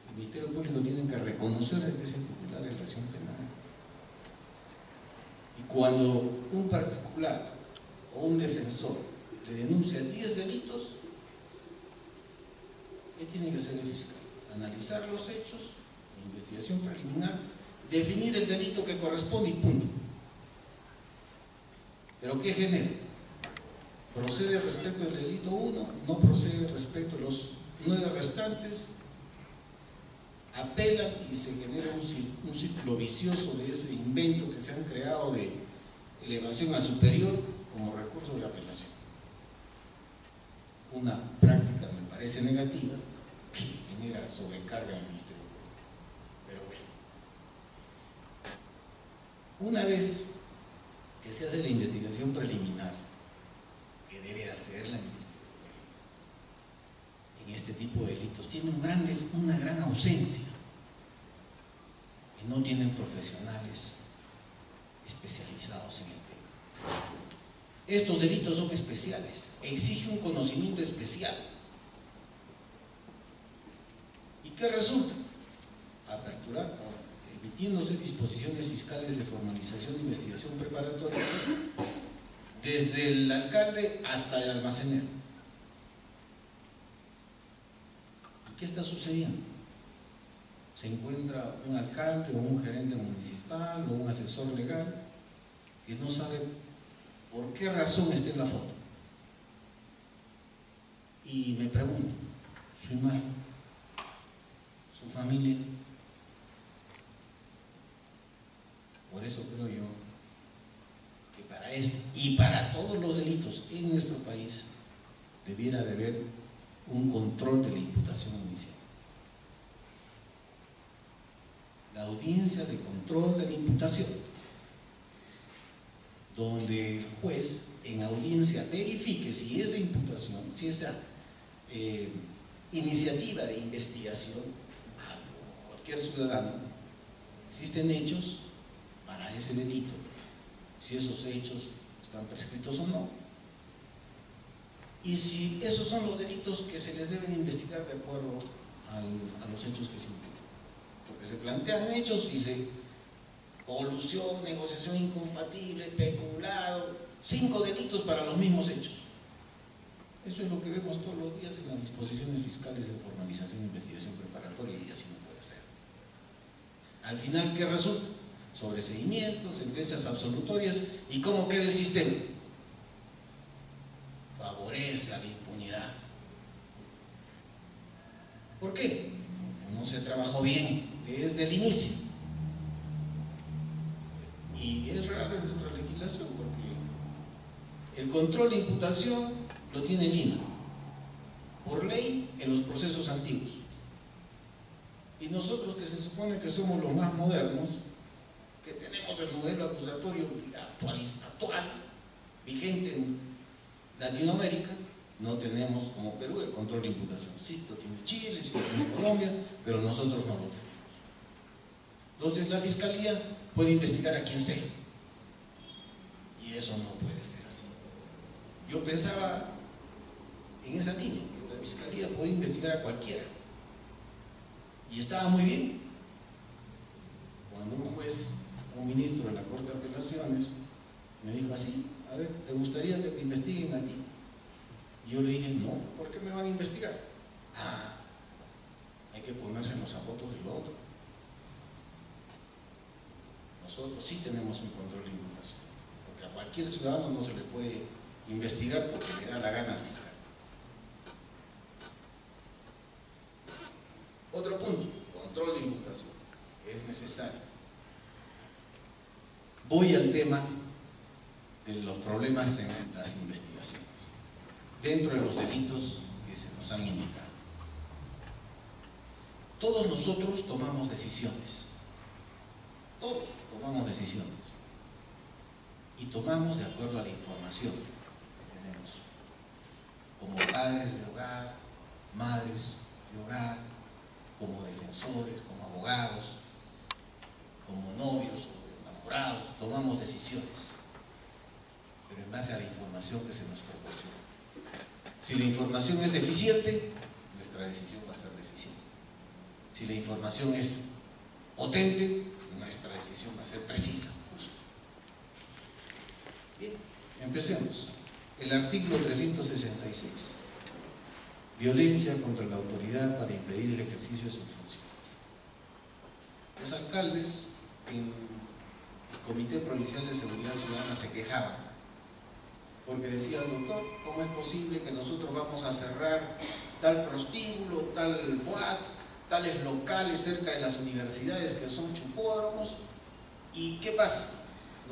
el Ministerio Público tiene que reconocer que es el titular de la acción penal. Y cuando un particular o un defensor le denuncia 10 delitos, ¿qué tiene que hacer el fiscal? Analizar los hechos, investigación preliminar, definir el delito que corresponde y punto. ¿Pero qué genera? ¿Procede respecto del delito 1? ¿No procede respecto a los 9 restantes? Apelan y se genera un ciclo vicioso de ese invento que se han creado de elevación al superior como recurso de apelación. Una práctica me parece negativa que genera sobrecarga en el Ministerio Público. Pero bueno, una vez que se hace la investigación preliminar, que debe hacer la Ministerio en este tipo de delitos, tiene una gran ausencia, que no tienen profesionales especializados en el tema. Estos delitos son especiales, exigen un conocimiento especial. ¿Y qué resulta? Aperturar, emitiéndose disposiciones fiscales de formalización de investigación preparatoria desde el alcalde hasta el almacenero. ¿Y qué está sucediendo? Se encuentra un alcalde o un gerente municipal o un asesor legal que no sabe por qué razón está en la foto. Y me pregunto, su imagen, su familia. Por eso creo yo que para este y para todos los delitos en nuestro país debiera de haber un control de la imputación inicial. La audiencia de control de la imputación, donde el juez en audiencia verifique si esa imputación, si esa iniciativa de investigación a cualquier ciudadano, existen hechos para ese delito, si esos hechos están prescritos o no, y si esos son los delitos que se les deben investigar de acuerdo a los hechos que se imputan. Porque se plantean hechos y se colusión, negociación incompatible, peculado, 5 delitos para los mismos hechos. Eso es lo que vemos todos los días en las disposiciones fiscales de formalización de investigación preparatoria, y así no puede ser. Al final, ¿qué resulta? Sobreseimientos, sentencias absolutorias. ¿Y cómo queda el sistema? Favorece a la impunidad. ¿Por qué? Porque no se trabajó bien desde el inicio. Y es raro en nuestra legislación porque el control de imputación lo tiene Lima, por ley en los procesos antiguos. Y nosotros, que se supone que somos los más modernos, que tenemos el modelo acusatorio actual, vigente en Latinoamérica, no tenemos como Perú el control de imputación. Sí, lo tiene Chile, sí lo tiene Colombia, pero nosotros no lo tenemos. Entonces la Fiscalía puede investigar a quien sea, y eso no puede ser así. Yo pensaba en esa línea, que la Fiscalía puede investigar a cualquiera, y estaba muy bien cuando un juez, un ministro de la Corte de Apelaciones me dijo así: a ver, ¿te gustaría que te investiguen a ti? Y yo le dije: no, ¿por qué me van a investigar? Hay que ponerse en los zapatos del otro. Nosotros sí tenemos un control de imputación, porque a cualquier ciudadano no se le puede investigar porque le da la gana al fiscal. Otro punto, control de imputación, que es necesario. Voy al tema de los problemas en las investigaciones, dentro de los delitos que se nos han indicado. Todos nosotros tomamos decisiones. todos tomamos decisiones. Y tomamos de acuerdo a la información que tenemos. Como padres de hogar, madres de hogar, como defensores, como abogados, como novios o enamorados, tomamos decisiones, pero en base a la información que se nos proporciona. Si la información es deficiente, nuestra decisión va a ser deficiente. Si la información es potente, nuestra decisión va a ser precisa, justa. Bien, empecemos. El artículo 366. Violencia contra la autoridad para impedir el ejercicio de sus funciones. Los alcaldes en el Comité Provincial de Seguridad Ciudadana se quejaban porque decían: doctor, ¿cómo es posible que nosotros vamos a cerrar tal prostíbulo, tal boat, tales locales cerca de las universidades que son chupódromos? ¿Y qué pasa?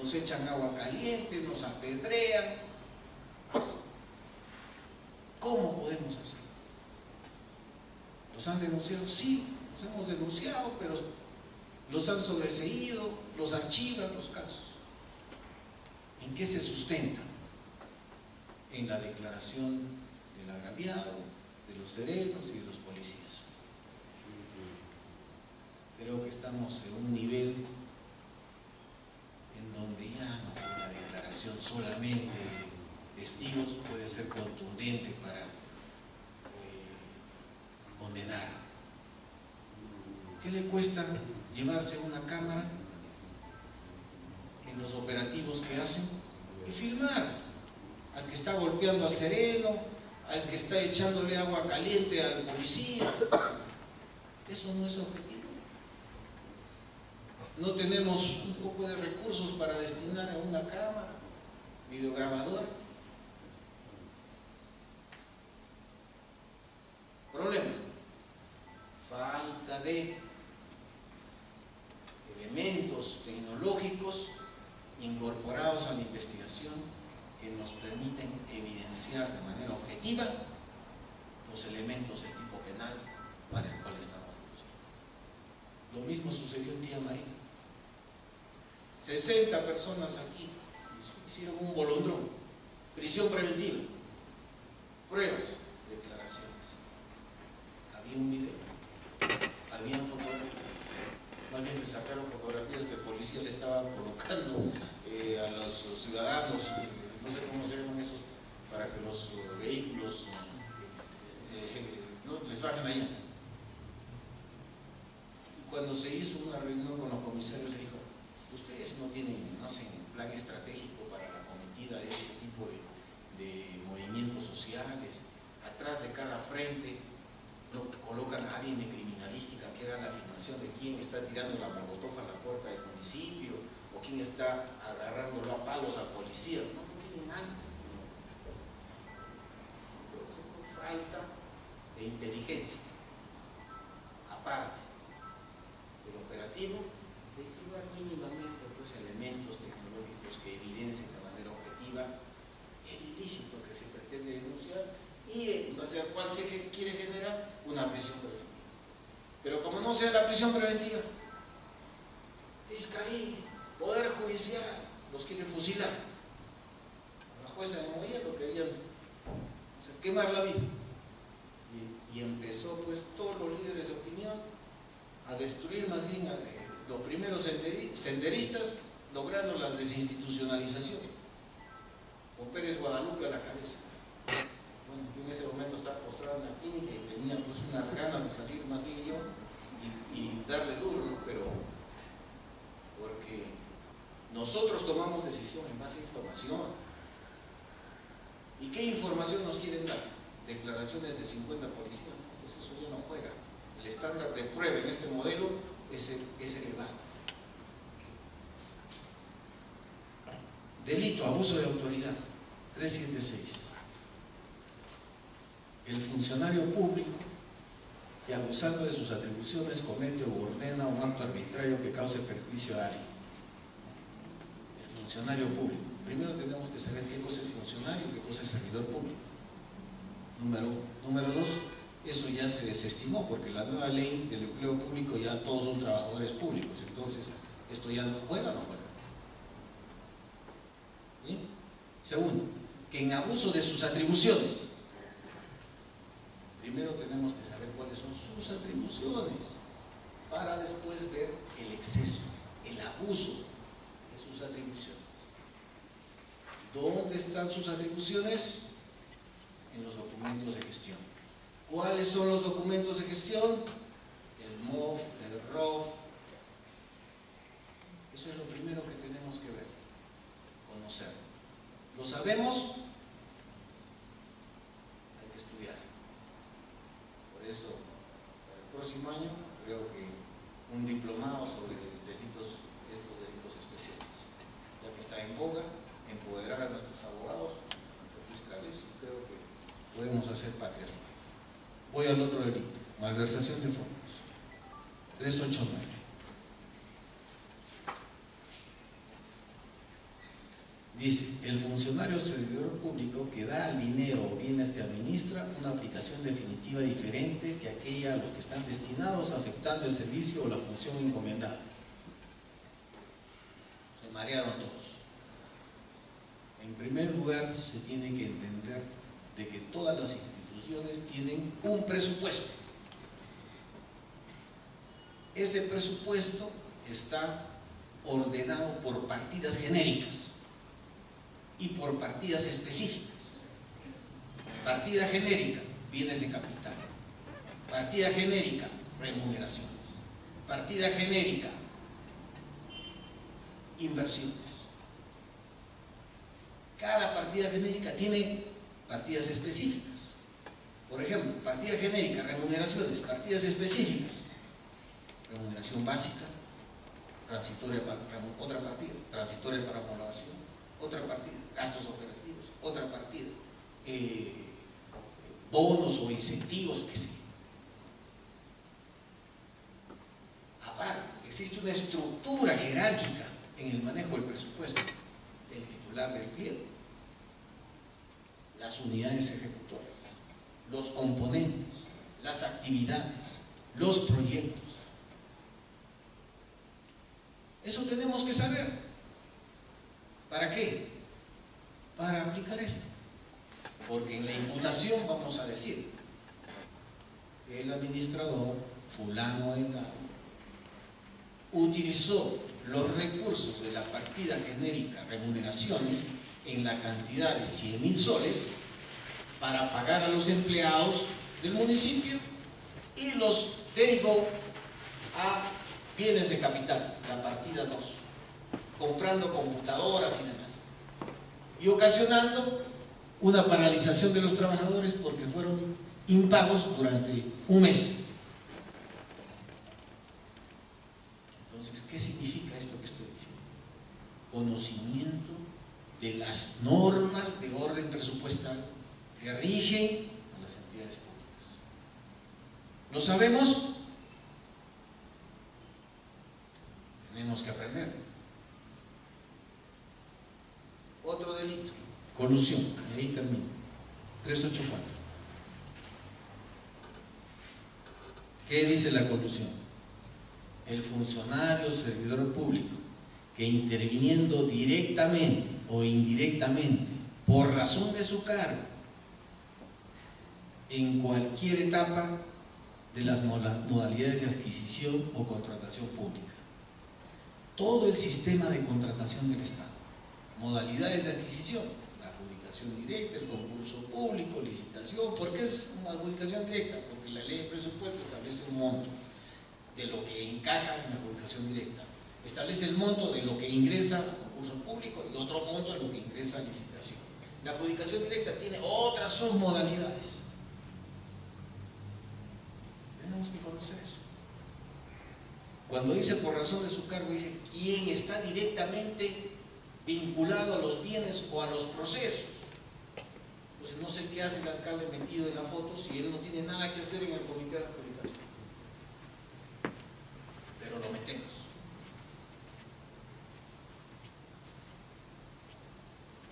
Nos echan agua caliente, nos apedrean. ¿Cómo podemos hacer? ¿Los han denunciado? Sí, los hemos denunciado, pero los han sobreseído, los archivan los casos. ¿En qué se sustenta? En la declaración del agraviado, de los serenos y de los policías. Creo que estamos en un nivel en donde ya no una declaración solamente de testigos puede ser contundente para condenar. ¿Qué le cuesta llevarse una cámara en los operativos que hacen y filmar al que está golpeando al sereno, al que está echándole agua caliente al policía? Eso no es objetivo. No tenemos un poco de recursos para destinar a una cámara, videograbadora. Problema: falta de elementos tecnológicos incorporados a la investigación que nos permiten evidenciar de manera objetiva los elementos del tipo penal para el cual estamos buscando. Lo mismo sucedió en Tía María. 60 personas aquí hicieron un bolondrón, prisión preventiva, pruebas, declaraciones. Había un video, había fotografías. Más bien le sacaron fotografías que el policía le estaba colocando a los ciudadanos, no sé cómo se llaman esos, para que los vehículos no les bajen allá. Y cuando se hizo una reunión con los comisarios, se dijo: ustedes no hacen plan estratégico para la cometida de este tipo de movimientos sociales. Atrás de cada frente no colocan a alguien de criminalística que haga la afirmación de quién está tirando la molotov a la puerta del municipio o quién está agarrándolo a palos al policía. No tienen algo. Falta de inteligencia, aparte del operativo, de llevar mínimamente elementos tecnológicos que evidencien de manera objetiva el ilícito que se pretende denunciar y en base al cual se quiere generar una prisión preventiva. Pero como no sea la prisión preventiva, Fiscalía, Poder Judicial los quiere fusilar. La jueza de Moya lo querían quemar la vida. Y empezó pues todos los líderes de opinión a destruir más bien los primeros senderistas, logrando la desinstitucionalización, con Pérez Guadalupe a la cabeza. Bueno, yo en ese momento estaba postrado en la clínica y tenía pues unas ganas de salir más bien yo y darle duro, ¿no? Pero porque nosotros tomamos decisión en base a información. ¿Y qué información nos quieren dar? Declaraciones de 50 policías, pues eso ya no juega. El estándar de prueba en este modelo es elevado. Delito, abuso de autoridad, 376. El funcionario público que, abusando de sus atribuciones, comete o ordena un acto arbitrario que cause perjuicio a alguien. El funcionario público. Primero tenemos que saber qué cosa es funcionario y qué cosa es servidor público. Número dos, eso ya se desestimó porque la nueva ley del empleo público ya todos son trabajadores públicos, entonces ¿Esto ya no juega o no juega? ¿Bien? Segundo, que en abuso de sus atribuciones, primero tenemos que saber cuáles son sus atribuciones para después ver el exceso, el abuso de sus atribuciones. ¿Dónde están sus atribuciones? En los documentos de gestión. ¿Cuáles son los documentos de gestión? El MOF, el ROF. Eso es lo primero que tenemos que ver, conocer. ¿Lo sabemos? Hay que estudiar. Por eso, para el próximo año, creo que un diplomado sobre delitos, estos delitos especiales, ya que está en boga, empoderar a nuestros abogados, a nuestros fiscales, y creo que podemos hacer patria así. Voy al otro delito, malversación de fondos. 389. Dice, el funcionario o servidor público que da al dinero o bienes que administra una aplicación definitiva diferente que aquella a los que están destinados, afectando el servicio o la función encomendada. Se marearon todos. En primer lugar, se tiene que entender de que todas las instituciones tienen un presupuesto. Ese presupuesto está ordenado por partidas genéricas y por partidas específicas. Partida genérica, bienes de capital. Partida genérica, remuneraciones. Partida genérica, inversiones. Cada partida genérica tiene partidas específicas. Por ejemplo, partida genérica, remuneraciones, partidas específicas. Remuneración básica, transitoria para otra partida, transitoria para homologación, otra partida, gastos operativos, otra partida, bonos o incentivos, qué sé. Aparte, existe una estructura jerárquica en el manejo del presupuesto del titular del pliego, las unidades ejecutoras, los componentes, las actividades, los proyectos. Eso tenemos que saber. ¿Para qué? Para aplicar esto. Porque en la imputación vamos a decir, el administrador fulano de tal utilizó los recursos de la partida genérica remuneraciones en la cantidad de 100.000 soles para pagar a los empleados del municipio y los derivó a bienes de capital, la partida 2, comprando computadoras y demás, y ocasionando una paralización de los trabajadores porque fueron impagos durante un mes. Entonces, ¿qué significa esto que estoy diciendo? Conocimiento de las normas de orden presupuestal que rigen a las entidades públicas. ¿Lo sabemos? Tenemos que aprender. Otro delito, colusión, y ahí termino. 384. ¿Qué dice la colusión? El funcionario o servidor público que interviniendo directamente o indirectamente por razón de su cargo en cualquier etapa de las modalidades de adquisición o contratación pública. Todo el sistema de contratación del Estado, modalidades de adquisición, la adjudicación directa, el concurso público, licitación. ¿Por qué es una adjudicación directa? Porque la ley de presupuesto establece un monto de lo que encaja en la adjudicación directa, establece el monto de lo que ingresa a concurso público y otro monto de lo que ingresa a licitación. La adjudicación directa tiene otras submodalidades. Tenemos que conocer eso. Cuando dice por razón de su cargo, dice quién está directamente vinculado a los bienes o a los procesos. Entonces no sé qué hace el alcalde metido en la foto si él no tiene nada que hacer en el comité de adjudicación. Pero lo metemos.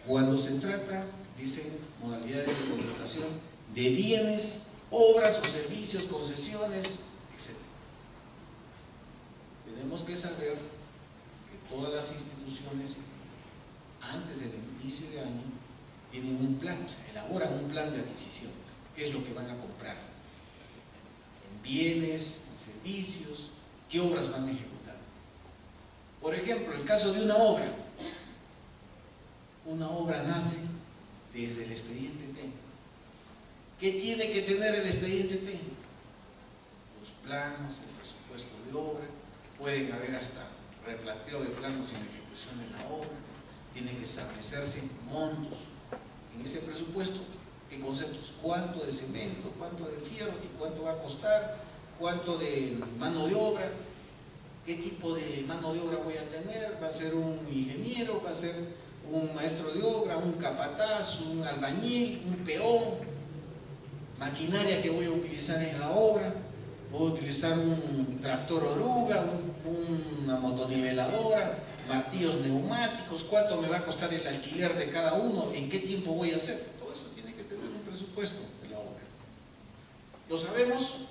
Cuando se trata, dicen modalidades de contratación, de bienes, obras o servicios, concesiones, etc. Tenemos que saber que todas las instituciones, antes del inicio de año, tienen un plan, o sea, elaboran un plan de adquisiciones. ¿Qué es lo que van a comprar? En bienes, en servicios, ¿qué obras van a ejecutar? Por ejemplo, el caso de una obra. Una obra nace desde el expediente técnico. ¿Qué tiene que tener el expediente técnico? Los planos, el presupuesto de obra, pueden haber hasta replanteo de planos en ejecución de la obra, tienen que establecerse montos en ese presupuesto. ¿Qué conceptos? ¿Cuánto de cemento? ¿Cuánto de fierro? ¿Y cuánto va a costar? ¿Cuánto de mano de obra? ¿Qué tipo de mano de obra voy a tener? ¿Va a ser un ingeniero? ¿Va a ser un maestro de obra? ¿Un capataz? ¿Un albañil? ¿Un peón? ¿Maquinaria que voy a utilizar en la obra? ¿Voy a utilizar un tractor oruga? ¿Una motoniveladora? ¿Martillos neumáticos? ¿Cuánto me va a costar el alquiler de cada uno? ¿En qué tiempo voy a hacer? Todo eso tiene que tener un presupuesto de la obra. ¿Lo sabemos?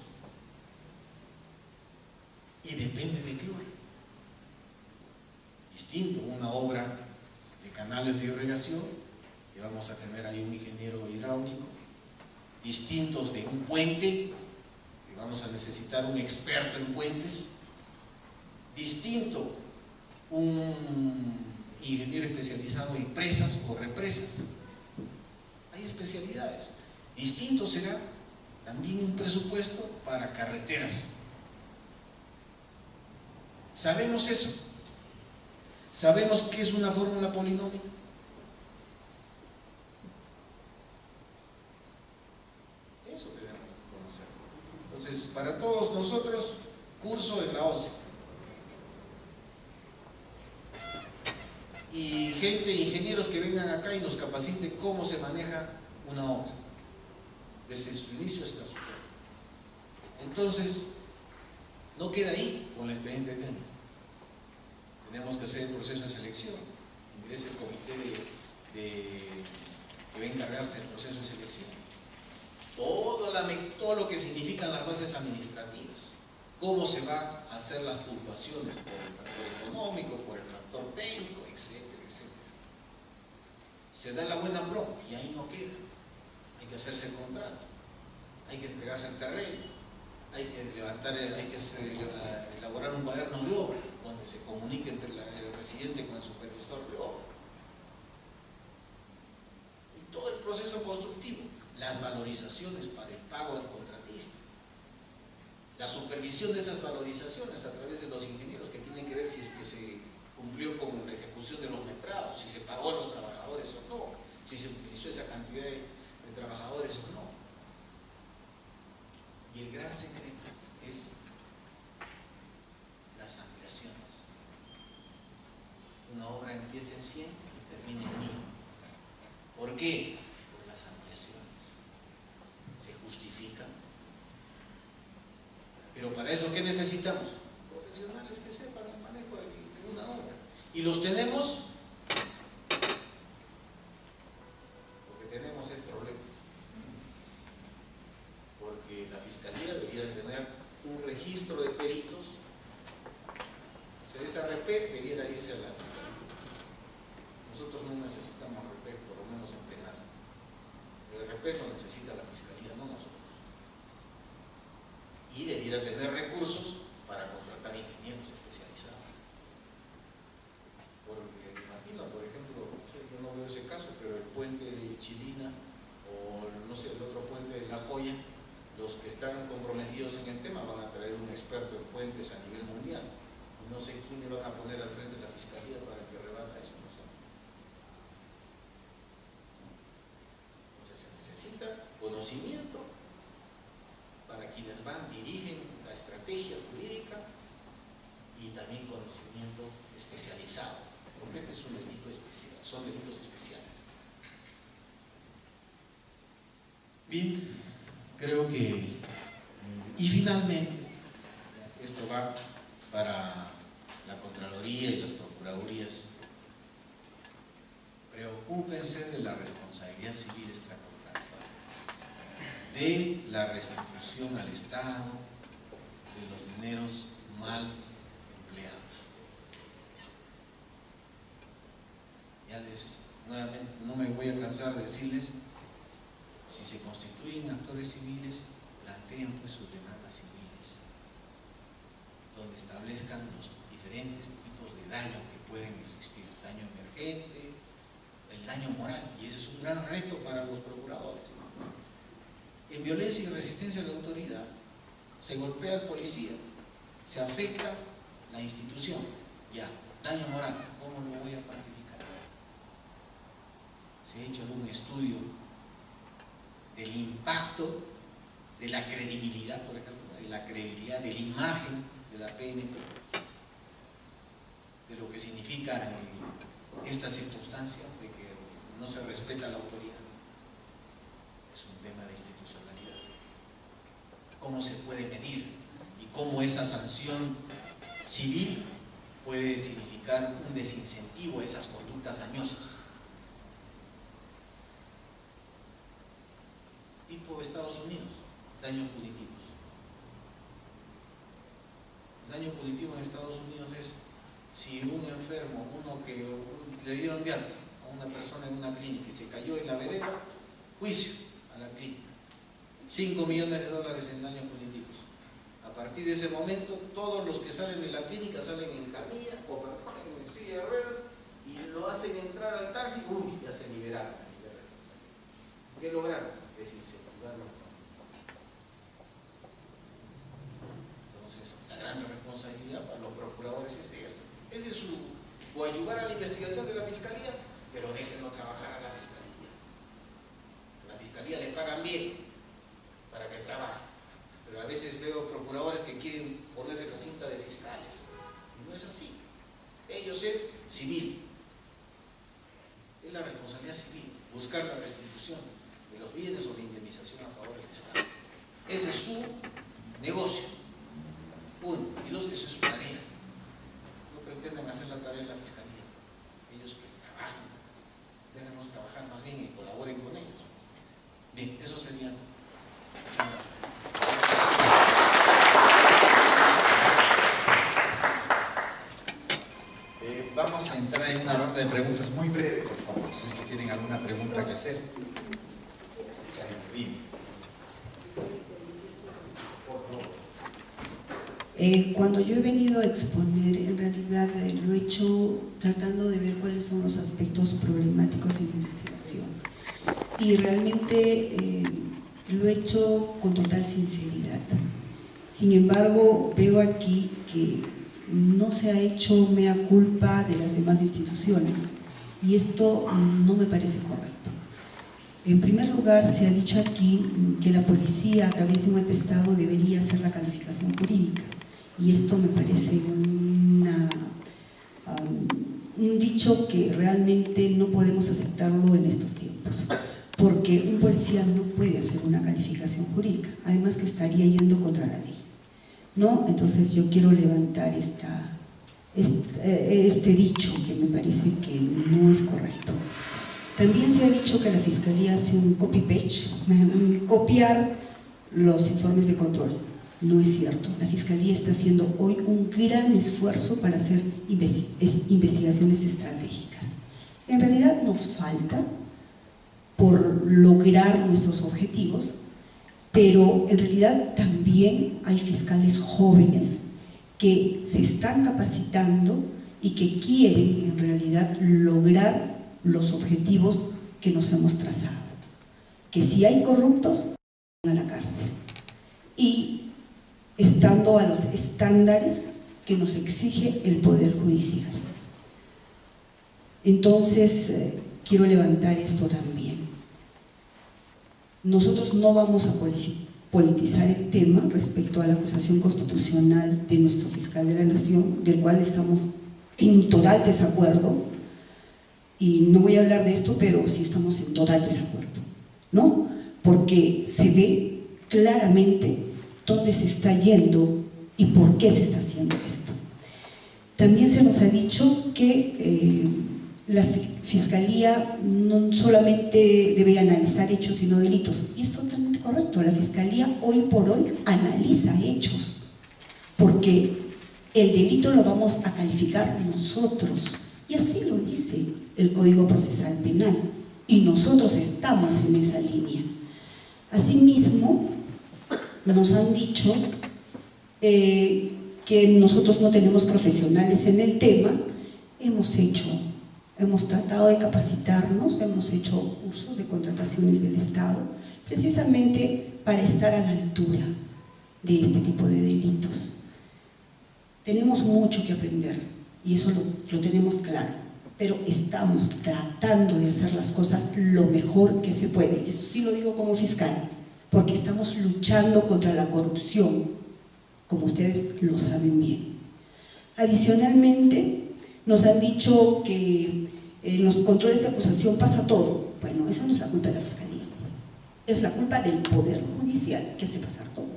Y depende de qué obra. Distinto una obra de canales de irrigación, que vamos a tener ahí un ingeniero hidráulico, distintos de un puente, que vamos a necesitar un experto en puentes, distinto un ingeniero especializado en presas o represas. Hay especialidades. Distinto será también un presupuesto para carreteras. ¿Sabemos eso? ¿Sabemos qué es una fórmula polinómica? Eso tenemos que conocer. Entonces, para todos nosotros, curso en la OCE. Y gente, ingenieros que vengan acá y nos capaciten cómo se maneja una obra, desde su inicio hasta su fin. Entonces, no queda ahí con el expediente técnico. Tenemos que hacer el proceso de selección. Ingresa el comité que va a encargarse del proceso de selección. Todo lo que significan las bases administrativas. Cómo se van a hacer las puntuaciones por el factor económico, por el factor técnico, etcétera, etcétera. Se da la buena prueba y ahí no queda. Hay que hacerse el contrato, hay que entregarse el terreno, hay que elaborar un cuaderno de obra donde se comunique entre el residente con el supervisor de obra. Y todo el proceso constructivo, las valorizaciones para el pago del contratista, la supervisión de esas valorizaciones a través de los ingenieros que tienen que ver si es que se cumplió con la ejecución de los metrados, si se pagó a los trabajadores o no, si se utilizó esa cantidad de trabajadores o no. Y el gran secreto es las ampliaciones. Una obra empieza en 100 y termina en 1000. ¿Por qué? Por las ampliaciones. Se justifican. Pero para eso, ¿qué necesitamos? Profesionales que sepan el manejo de una obra. ¿Y los tenemos? Porque tenemos el problema. Porque la Fiscalía debería tener un registro de peritos. O sea, esa RP debiera irse a la Fiscalía. Nosotros no necesitamos RP, por lo menos en penal. El RP lo necesita la Fiscalía, no nosotros. Y debiera tener recursos para contratar ingenieros especializados. Porque imagino, por ejemplo, yo no veo ese caso, pero el puente de Chilina o no sé, el otro puente de La Joya, los que están comprometidos en el tema van a traer un experto en puentes a nivel mundial. No sé quién le van a poner al frente de la Fiscalía para que rebata eso. No sé. Entonces se necesita conocimiento para quienes dirigen la estrategia jurídica y también conocimiento especializado, porque este es un delito especial, son delitos especiales. Bien, creo que, y finalmente, esto va para la Contraloría y las Procuradurías, preocúpense de la responsabilidad civil extracontractual, de la restitución al Estado de los dineros mal empleados. nuevamente, no me voy a cansar de decirles, si se constituyen actores civiles, planteen pues sus demandas civiles, donde establezcan los diferentes tipos de daño que pueden existir, el daño emergente, el daño moral, y ese es un gran reto para los procuradores. En violencia y resistencia a la autoridad, se golpea al policía, se afecta la institución, ya, daño moral, ¿cómo lo voy a cuantificar? Se ha hecho un estudio del impacto de la credibilidad, por ejemplo, de la credibilidad de la imagen de la PNP, de lo que significa esta circunstancia de que no se respeta la autoridad. Es un tema de institucionalidad. ¿Cómo se puede medir? Y cómo esa sanción civil puede significar un desincentivo a esas conductas dañosas. Tipo Estados Unidos, daños punitivos. El daño punitivo en Estados Unidos es si un enfermo, le dieron de alta a una persona en una clínica y se cayó en la vereda, juicio a la clínica. $5 millones en daños punitivos. A partir de ese momento, todos los que salen de la clínica salen en camilla o en silla de ruedas y lo hacen entrar al taxi, ya se liberaron. ¿Qué lograron? Desincentivarlo. Entonces, la gran responsabilidad para los procuradores es esa. Ese es su coadyuvar a la investigación de la fiscalía, pero déjenlo trabajar a la fiscalía. A la fiscalía le pagan bien para que trabaje, pero a veces veo procuradores que quieren ponerse la cinta de fiscales, y no es así. Ellos es civil, es la responsabilidad civil, buscar la restitución de los bienes o la indemnización a favor del Estado. Ese es su negocio, uno, y dos, eso es su tarea. No pretenden hacer la tarea de la fiscalía, ellos que trabajan, debemos trabajar más bien y colaboren con ellos. Bien, eso sería. Muchas gracias. Vamos a entrar en una ronda de preguntas muy breve, por favor, si es que tienen alguna pregunta que hacer. Cuando yo he venido a exponer, en realidad lo he hecho tratando de ver cuáles son los aspectos problemáticos en la investigación. Y realmente lo he hecho con total sinceridad. Sin embargo, veo aquí que no se ha hecho mea culpa de las demás instituciones y esto no me parece correcto. En primer lugar, se ha dicho aquí que la policía a través de un atestado debería hacer la calificación jurídica y esto me parece un dicho que realmente no podemos aceptarlo en estos tiempos, porque un policía no puede hacer una calificación jurídica, además que estaría yendo contra la ley, ¿no? Entonces yo quiero levantar este dicho que me parece que no es correcto. También se ha dicho que la Fiscalía hace un copy-paste, copiar los informes de control. No es cierto. La Fiscalía está haciendo hoy un gran esfuerzo para hacer investigaciones estratégicas. En realidad nos falta por lograr nuestros objetivos, pero en realidad también hay fiscales jóvenes que se están capacitando y que quieren en realidad lograr los objetivos que nos hemos trazado. Que si hay corruptos, van a la cárcel. Y estando a los estándares que nos exige el Poder Judicial. Entonces, quiero levantar esto también. Nosotros no vamos a politizar el tema respecto a la acusación constitucional de nuestro fiscal de la Nación, del cual estamos en total desacuerdo, y no voy a hablar de esto, pero sí estamos en total desacuerdo, ¿no? Porque se ve claramente dónde se está yendo y por qué se está haciendo esto. También se nos ha dicho que la Fiscalía no solamente debe analizar hechos sino delitos, y esto es totalmente correcto. La Fiscalía hoy por hoy analiza hechos, porque el delito lo vamos a calificar nosotros, Y así lo dice el Código Procesal Penal. Y nosotros estamos en esa línea. Asimismo, nos han dicho que nosotros no tenemos profesionales en el tema. Hemos tratado de capacitarnos, hemos hecho cursos de contrataciones del Estado, precisamente para estar a la altura de este tipo de delitos. Tenemos mucho que aprender y eso lo tenemos claro, pero estamos tratando de hacer las cosas lo mejor que se puede. Eso sí lo digo como fiscal, porque estamos luchando contra la corrupción, como ustedes lo saben bien. Adicionalmente, nos han dicho que en los controles de acusación pasa todo. Bueno, eso no es la culpa de la Fiscalía, es la culpa del Poder Judicial que hace pasar todo.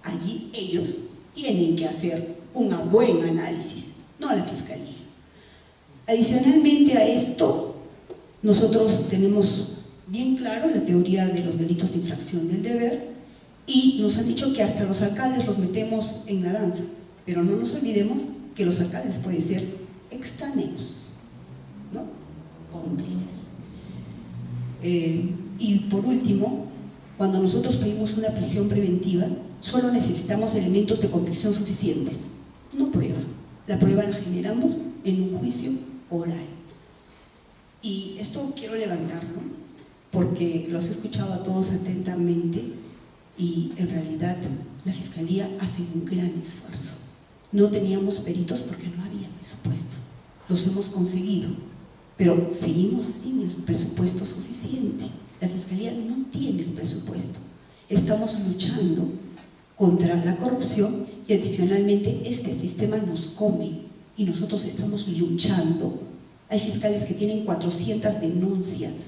Allí ellos tienen que hacer un buen análisis, no la Fiscalía. Adicionalmente a esto, nosotros tenemos bien claro la teoría de los delitos de infracción del deber y nos han dicho que hasta los alcaldes los metemos en la danza, pero no nos olvidemos que los alcaldes pueden ser extraños, ¿no? Cómplices. Y por último, cuando nosotros pedimos una prisión preventiva, solo necesitamos elementos de convicción suficientes, no prueba. La prueba la generamos en un juicio oral. Y esto quiero levantarlo, porque los he escuchado a todos atentamente y en realidad la Fiscalía hace un gran esfuerzo. No teníamos peritos porque no había presupuesto. Los hemos conseguido, pero seguimos sin el presupuesto suficiente. La Fiscalía no tiene el presupuesto. Estamos luchando contra la corrupción y adicionalmente este sistema nos come y nosotros estamos luchando. Hay fiscales que tienen 400 denuncias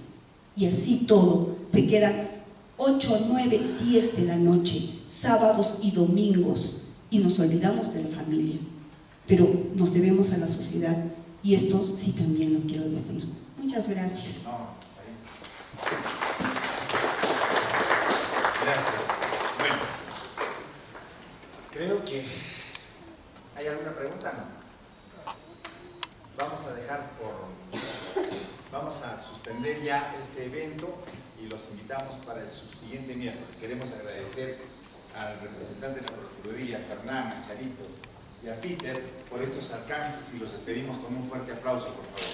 y así todo se quedan 8, 9, 10 de la noche, sábados y domingos, y nos olvidamos de la familia, pero nos debemos a la sociedad y esto sí también lo quiero decir. Muchas gracias. Gracias. Bueno, creo que ¿hay alguna pregunta? No. Vamos a suspender ya este evento y los invitamos para el subsiguiente miércoles. Queremos agradecer al representante de la Procuraduría, Fernán, a Charito y a Peter por estos alcances y los despedimos con un fuerte aplauso, por favor.